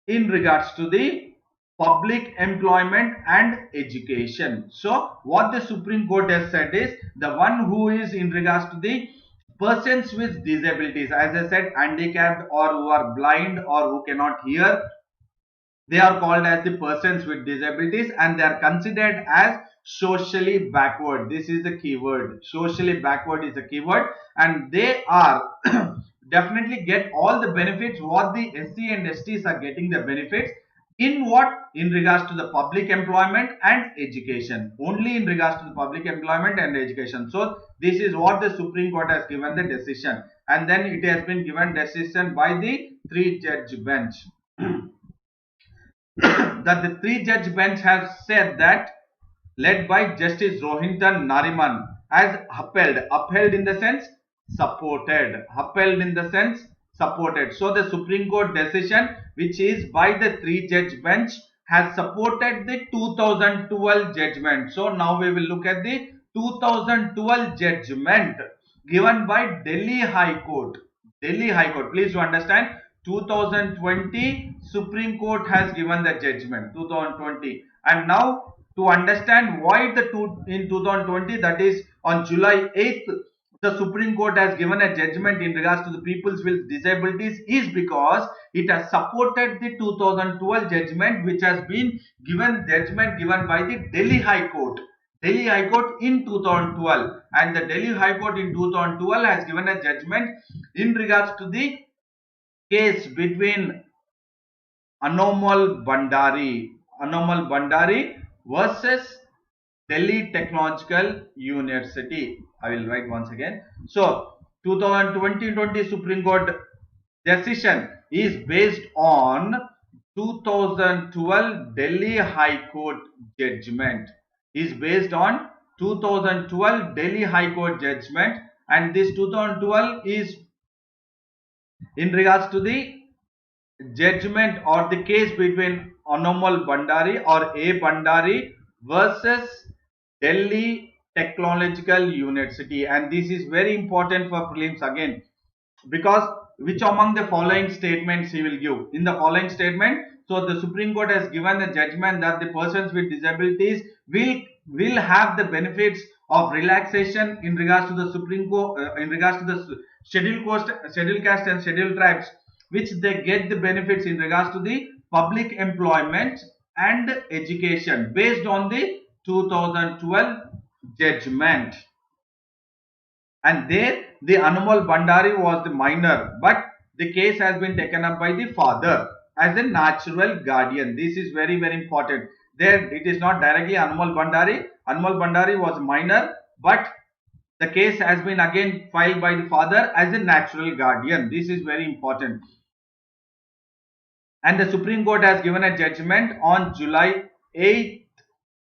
In regards to the public employment and education. So what the Supreme Court has said is, the one who is in regards to the persons with disabilities, as I said, handicapped, or who are blind, or who cannot hear, they are called as the persons with disabilities, and they are considered as socially backward. This is the keyword. Socially backward is the keyword, and they are definitely get all the benefits what the SC and STs are getting the benefits. In what? In regards to the public employment and education. Only in regards to the public employment and education. So this is what the Supreme Court has given the decision, and then it has been given decision by the 3-judge bench. That the 3-judge bench has said that, led by Justice Rohinton Nariman, as upheld in the sense supported, upheld in the sense supported. So the Supreme Court decision, which is by the 3-judge bench, has supported the 2012 judgment. So now we will look at the 2012 judgment given by Delhi High Court. Delhi High Court, please to understand, 2020 Supreme Court has given the judgment, 2020, and now to understand why in 2020, that is on July 8th, the Supreme Court has given a judgment in regards to the peoples with disabilities, is because it has supported the 2012 judgment, which has been given by the Delhi High Court. Delhi High Court in 2012, and the Delhi High Court in 2012 has given a judgment in regards to the case between Anomal Bhandari versus Delhi Technological University. I will write once again. So 2020 Supreme Court decision is based on 2012 Delhi High Court judgment. Is based on 2012 Delhi High Court judgment, and this 2012 is in regards to the judgment or the case between Anomal Bhandari or A. Bhandari versus Delhi Technological University. And this is very important for prelims again, because which among the following statements he will give? In the following statement, so the Supreme Court has given a judgment that the persons with disabilities will have the benefits of relaxation in regards to the Supreme Court, in regards to the scheduled caste and scheduled tribes, which they get the benefits in regards to the public employment and education based on the 2012 judgment. And there the Anomal Bhandari was the minor, but the case has been taken up by the father as a natural guardian. This is very important. There it is not directly Anomal Bhandari. Anomal Bhandari was minor, but the case has been again filed by the father as a natural guardian. This is very important. And the Supreme Court has given a judgment on July 8th,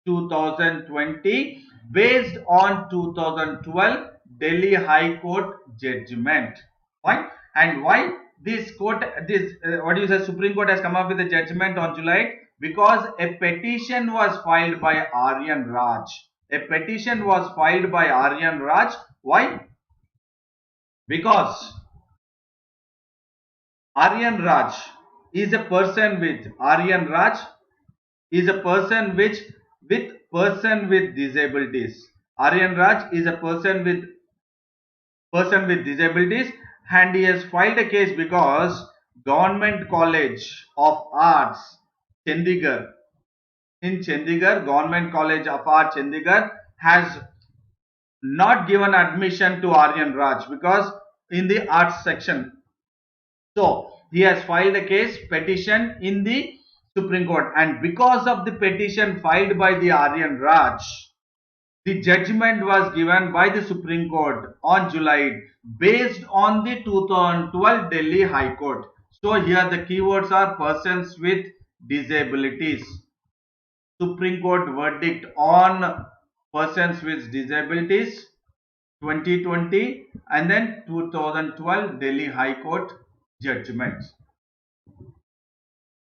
2020 based on 2012 Delhi High Court judgment. Fine. And why this court, Supreme Court has come up with a judgment on July 8th? Because a petition was filed by Aryan Raj. A petition was filed by Aryan Raj. Why? Because Aryan Raj is a person with disabilities. Aryan Raj is a person with disabilities, and he has filed a case because Government College of Arts, Chandigarh, Government College of Arts, Chandigarh has not given admission to Aryan Raj because in the arts section. So he has filed a petition in the Supreme Court, and because of the petition filed by the Aryan Raj, the judgment was given by the Supreme Court on July 8th based on the 2012 Delhi High Court. So here the keywords are persons with disabilities. Supreme Court verdict on persons with disabilities 2020, and then 2012 Delhi High Court judgments.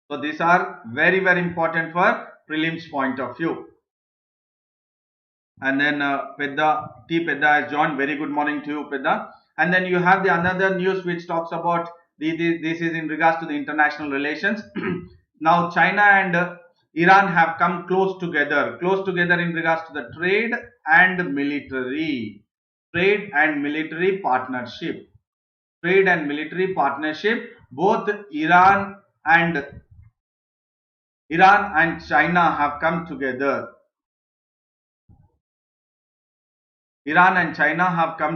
So these are very important for prelims point of view. And then Pedda has joined. Very good morning to you, Pedda. And then you have the another news which talks about this is in regards to the international relations. Now China and Iran have come close together in regards to the trade and military partnership. Both Iran and China have come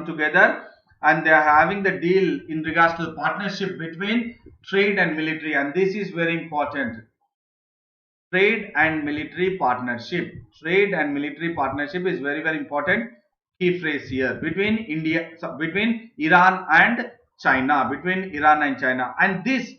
together. and they are having the deal in regards to the partnership between trade and military, and this is very important. Trade and military partnership. Trade and military partnership is very, very important key phrase here between between Iran and China, between Iran and China, and this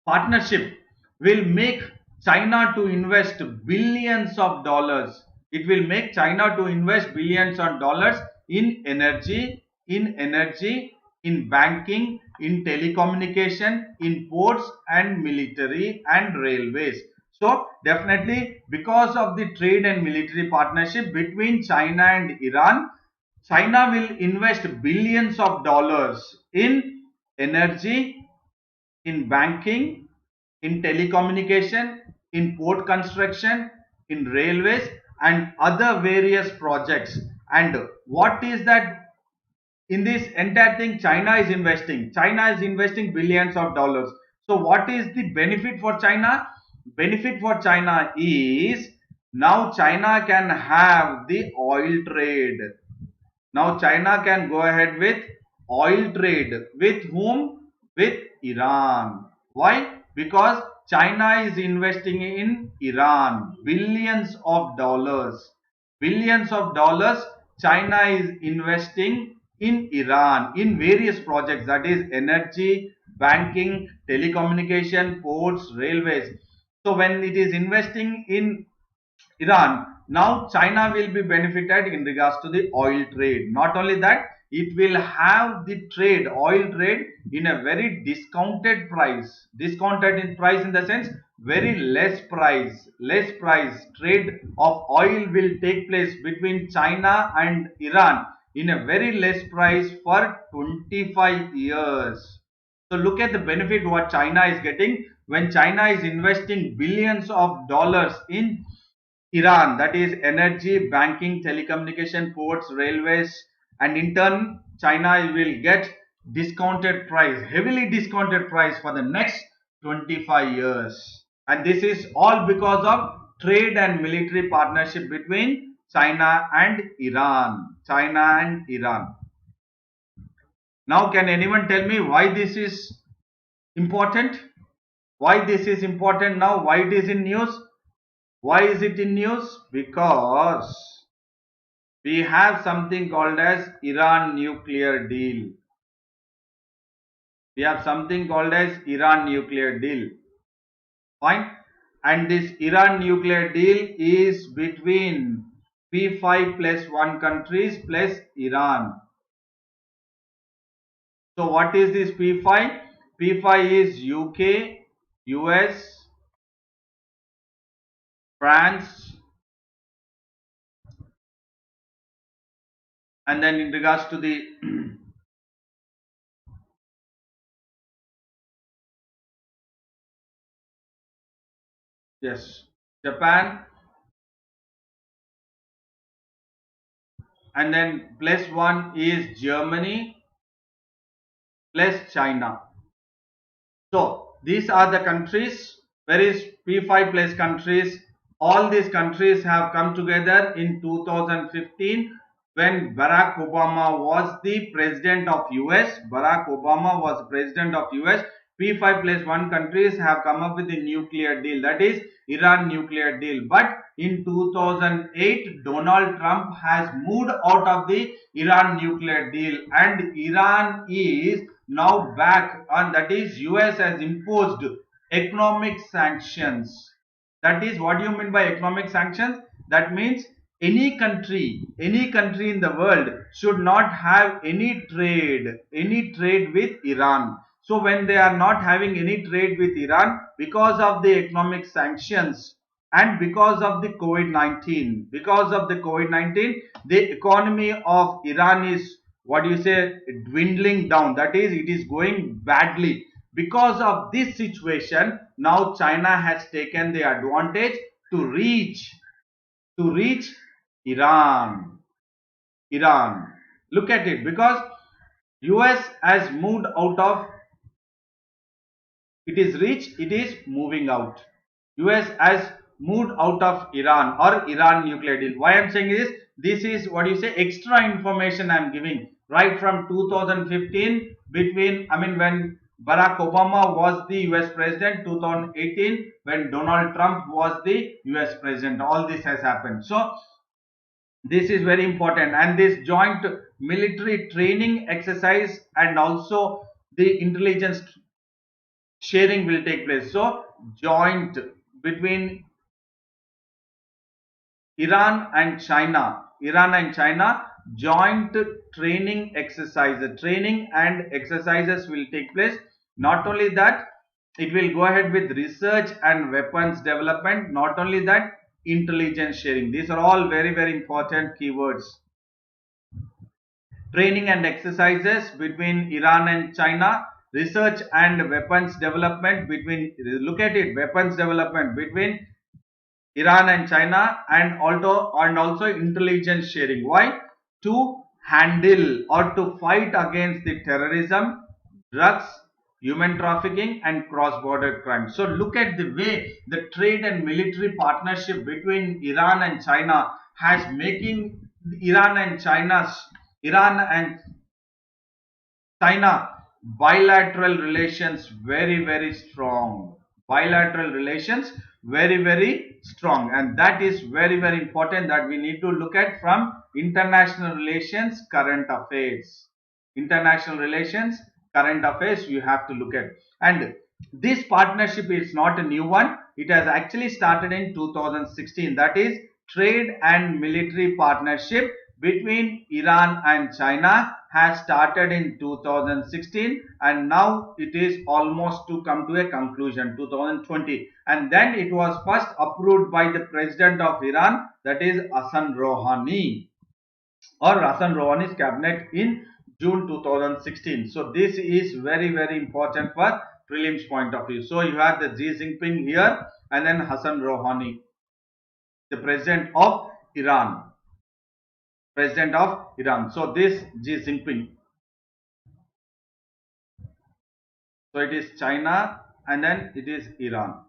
partnership will make China to invest billions of dollars. It will make China to invest billions of dollars in energy, in banking, in telecommunication, in ports and military and railways. So definitely because of the trade and military partnership between China and Iran, China will invest billions of dollars in energy, in banking, in telecommunication, in port construction, in railways, and other various projects. And what is that? In this entire thing, China is investing. China is investing billions of dollars. So what is the benefit for China? Benefit for China is now China can have the oil trade. Now China can go ahead with oil trade. With whom? With Iran. Why? Because China is investing in Iran billions of dollars. Billions of dollars China is investing in Iran in various projects, that is energy, banking, telecommunication, ports, railways. So when it is investing in Iran, now China will be benefited in regards to the oil trade. Not only that, it will have the trade, oil trade, in a very discounted price. Discounted in price in the sense very less price. Less price. Trade of oil will take place between China and Iran in a very less price for 25 years. So look at the benefit what China is getting when China is investing billions of dollars in Iran, that is energy, banking, telecommunication, ports, railways, and in turn, China will get discounted price, heavily discounted price for the next 25 years. And this is all because of trade and military partnership between China and Iran. China and Iran. Now, can anyone tell me why this is important? Why this is important now? Why it is in news? Why is it in news? Because we have something called as Iran nuclear deal. We have something called as Iran nuclear deal. Fine. And this Iran nuclear deal is between P5 plus 1 countries plus Iran. So what is this P5? P5 is UK, US, France, and then in regards to the yes, Japan, and then plus 1 is Germany plus China. So these are the countries. Where is P5 plus countries? All these countries have come together in 2015 when Barack Obama was the president of US. Barack Obama was president of US. P5 plus 1 countries have come up with a nuclear deal, that is Iran nuclear deal. But in 2008, Donald Trump has moved out of the Iran nuclear deal, and Iran is now back, and that is US has imposed economic sanctions. That is, what do you mean by economic sanctions? That means any country in the world should not have any trade with Iran. So when they are not having any trade with Iran because of the economic sanctions and because of the COVID-19, the economy of Iran is, what do you say, dwindling down. That is, it is going badly. Because of this situation, now China has taken the advantage to reach Iran. Look at it, because US has moved out of, it is reached, it is moving out. US has moved out of Iran or Iran nuclear deal. Why I am saying this? this is what you say extra information I'm giving right from 2015 between, I mean, when Barack Obama was the US president, 2018 when Donald Trump was the US president. All this has happened. So this is very important, and this joint military training exercise and also the intelligence sharing will take place. So joint between Iran and China joint training and exercises will take place. Not only that, it will go ahead with research and weapons development. Not only that, intelligence sharing. These are all very important keywords. Training and exercises between Iran and China, research and weapons development between, look at it, weapons development between Iran and China, and also intelligence sharing. Why? To handle or to fight against the terrorism, drugs, human trafficking and cross-border crime. So look at the way the trade and military partnership between Iran and China has making Iran and China bilateral relations very strong. Bilateral relations very strong, and that is very important, that we need to look at from international relations, current affairs. International relations, current affairs you have to look at. And this partnership is not a new one. It has actually started in 2016. That is trade and military partnership between Iran and China has started in 2016, and now it is almost to come to a conclusion, 2020. And then it was first approved by the president of Iran, that is Hassan Rouhani, or Hassan Rouhani's cabinet in June 2016. So this is very important for prelims point of view. So you have the Xi Jinping here and then Hassan Rouhani, the president of Iran. So this Xi Jinping. So it is China and then it is Iran.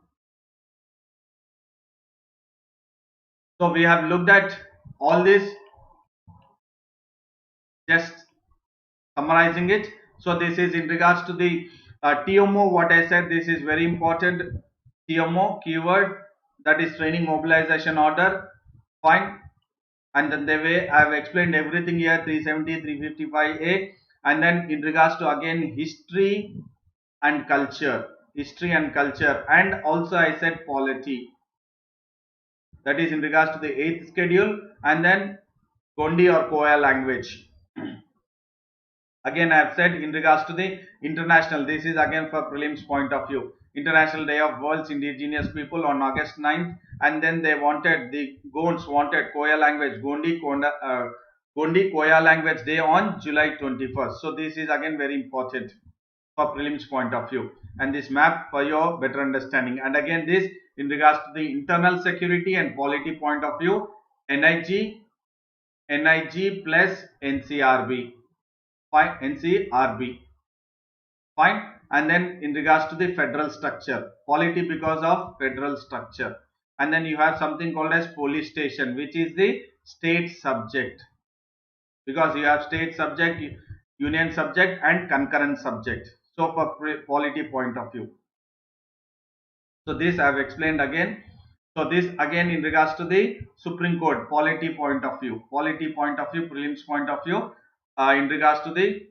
So we have looked at all this, just summarizing it. So this is in regards to the TMO, what I said, this is very important. TMO keyword, that is training mobilization order. Fine. And then the way I have explained everything here, 370, 355A. And then in regards to again history and culture, and also I said polity, that is in regards to the 8th schedule, and then Gondi or Koya language. Again I have said in regards to the international, this is again for prelims point of view, International Day of World's Indigenous People on August 9th, and then they wanted, the Gonds wanted Koya language, Gondi Koya language day on July 21st. So this is again very important for prelims point of view, and this map for your better understanding. And again this in regards to the internal security and polity point of view, NIG plus NCRB. Fine, NCRB. Fine. And then in regards to the federal structure, polity because of federal structure. And then you have something called as police station, which is the state subject, because you have state subject, union subject and concurrent subject. So for polity point of view. So this I have explained again. So this again in regards to the Supreme Court, polity point of view, prelims point of view, in regards to the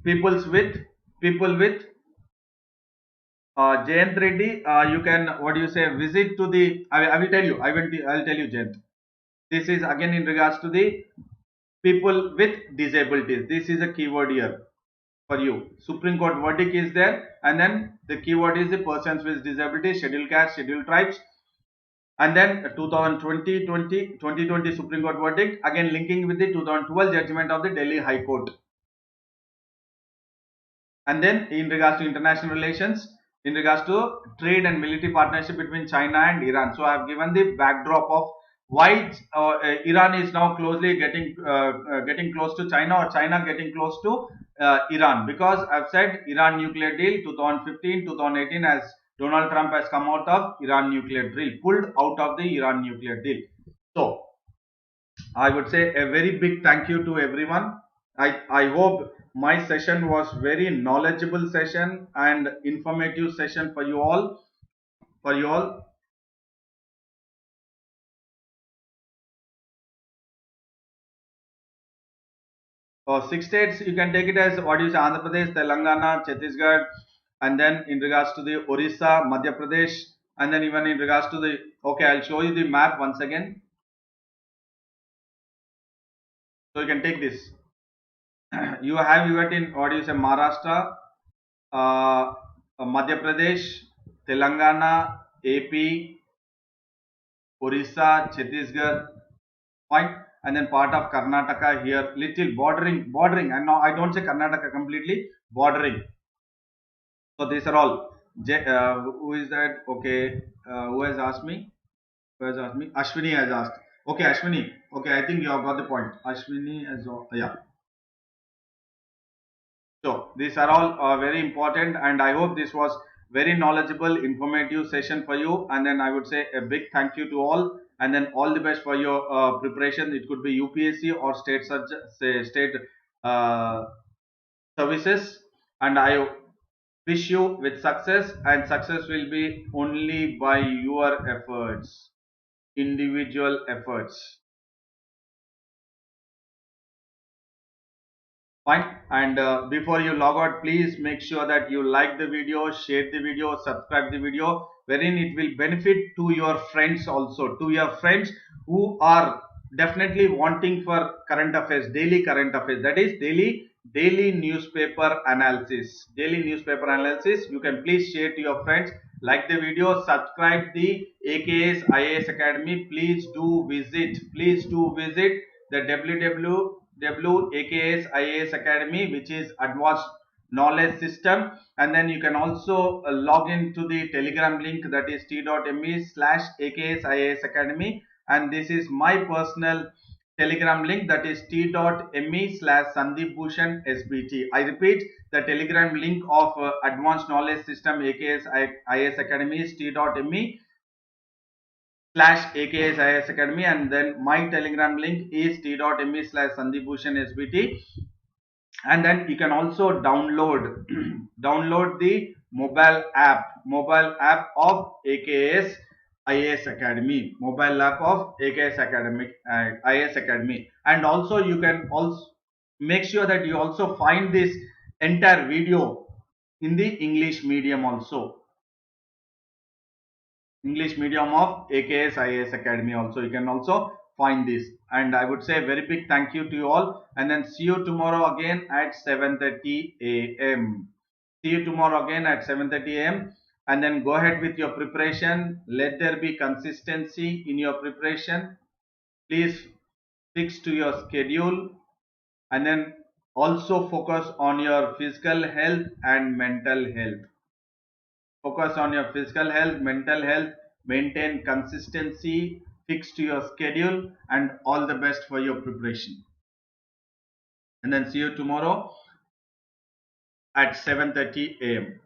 people with Jayant Reddy, you can, what do you say, visit to the, I will tell you, I will tell you Jayant. This is again in regards to the people with disabilities. This is a keyword here for you. Supreme Court verdict is there, and then the keyword is the persons with disabilities, scheduled caste, scheduled tribes. And then 2020 Supreme Court verdict, again linking with the 2012 judgment of the Delhi High Court. And then in regards to international relations, in regards to trade and military partnership between China and Iran. So I have given the backdrop of why Iran is now closely getting close to China, or China getting close to Iran, because I've said Iran nuclear deal 2015, 2018, as Donald Trump has come out of Iran nuclear deal, pulled out of the Iran nuclear deal. So I would say a very big thank you to everyone. I hope my session was very knowledgeable session and informative session for you all. For you all. 6 states, you can take it as what is Andhra Pradesh, Telangana, Chhattisgarh, and then in regards to the Orissa, Madhya Pradesh, and then even in regards to the, okay, I'll show you the map once again. So you can take this. You have even in what is a Maharashtra, Madhya Pradesh, Telangana, AP, Orissa, Chhattisgarh, fine, and then part of Karnataka here, little bordering, and now I don't say Karnataka completely, bordering. So these are all. Who is that? Okay, who has asked me? Who has asked me? Ashwini has asked. Okay, Ashwini. Okay, I think you have got the point. Ashwini has, yeah. So these are all very important, and I hope this was very knowledgeable, informative session for you. And then I would say a big thank you to all, and then all the best for your preparation. It could be UPSC or state uh, services, and I wish you with success. And success will be only by your efforts, individual efforts. Fine. And before you log out, please make sure that you like the video, share the video, subscribe the video, wherein it will benefit to your friends also, to your friends who are definitely wanting for current affairs, daily current affairs, that is daily newspaper analysis. Daily newspaper analysis. You can please share to your friends, like the video, subscribe the AKS IAS Academy. Please do visit the AKS IAS Academy, which is Advanced Knowledge System. And then you can also log into the Telegram link, that is t.me/AKS IAS Academy. And this is my personal Telegram link, that is t.me/Sandeep Bhushan SBT. I repeat, the Telegram link of Advanced Knowledge System AKS IAS Academy is t.me /AKS IAS Academy, and then my Telegram link is t.me/Sandeep Bhushan SBT. And then you can also download download the mobile app of AKS IAS Academy, mobile app of AKS Academic IAS Academy. And also you can also make sure that you also find this entire video in the English medium also. English medium of AKS IAS Academy also. You can also find this. And I would say a very big thank you to you all. And then see you tomorrow again at 7:30 a.m. See you tomorrow again at 7:30 a.m. And then go ahead with your preparation. Let there be consistency in your preparation. Please fix to your schedule. And then also focus on your physical health and mental health. Focus on your physical health, mental health, maintain consistency, fix to your schedule, and all the best for your preparation. And then see you tomorrow at 7:30 a.m.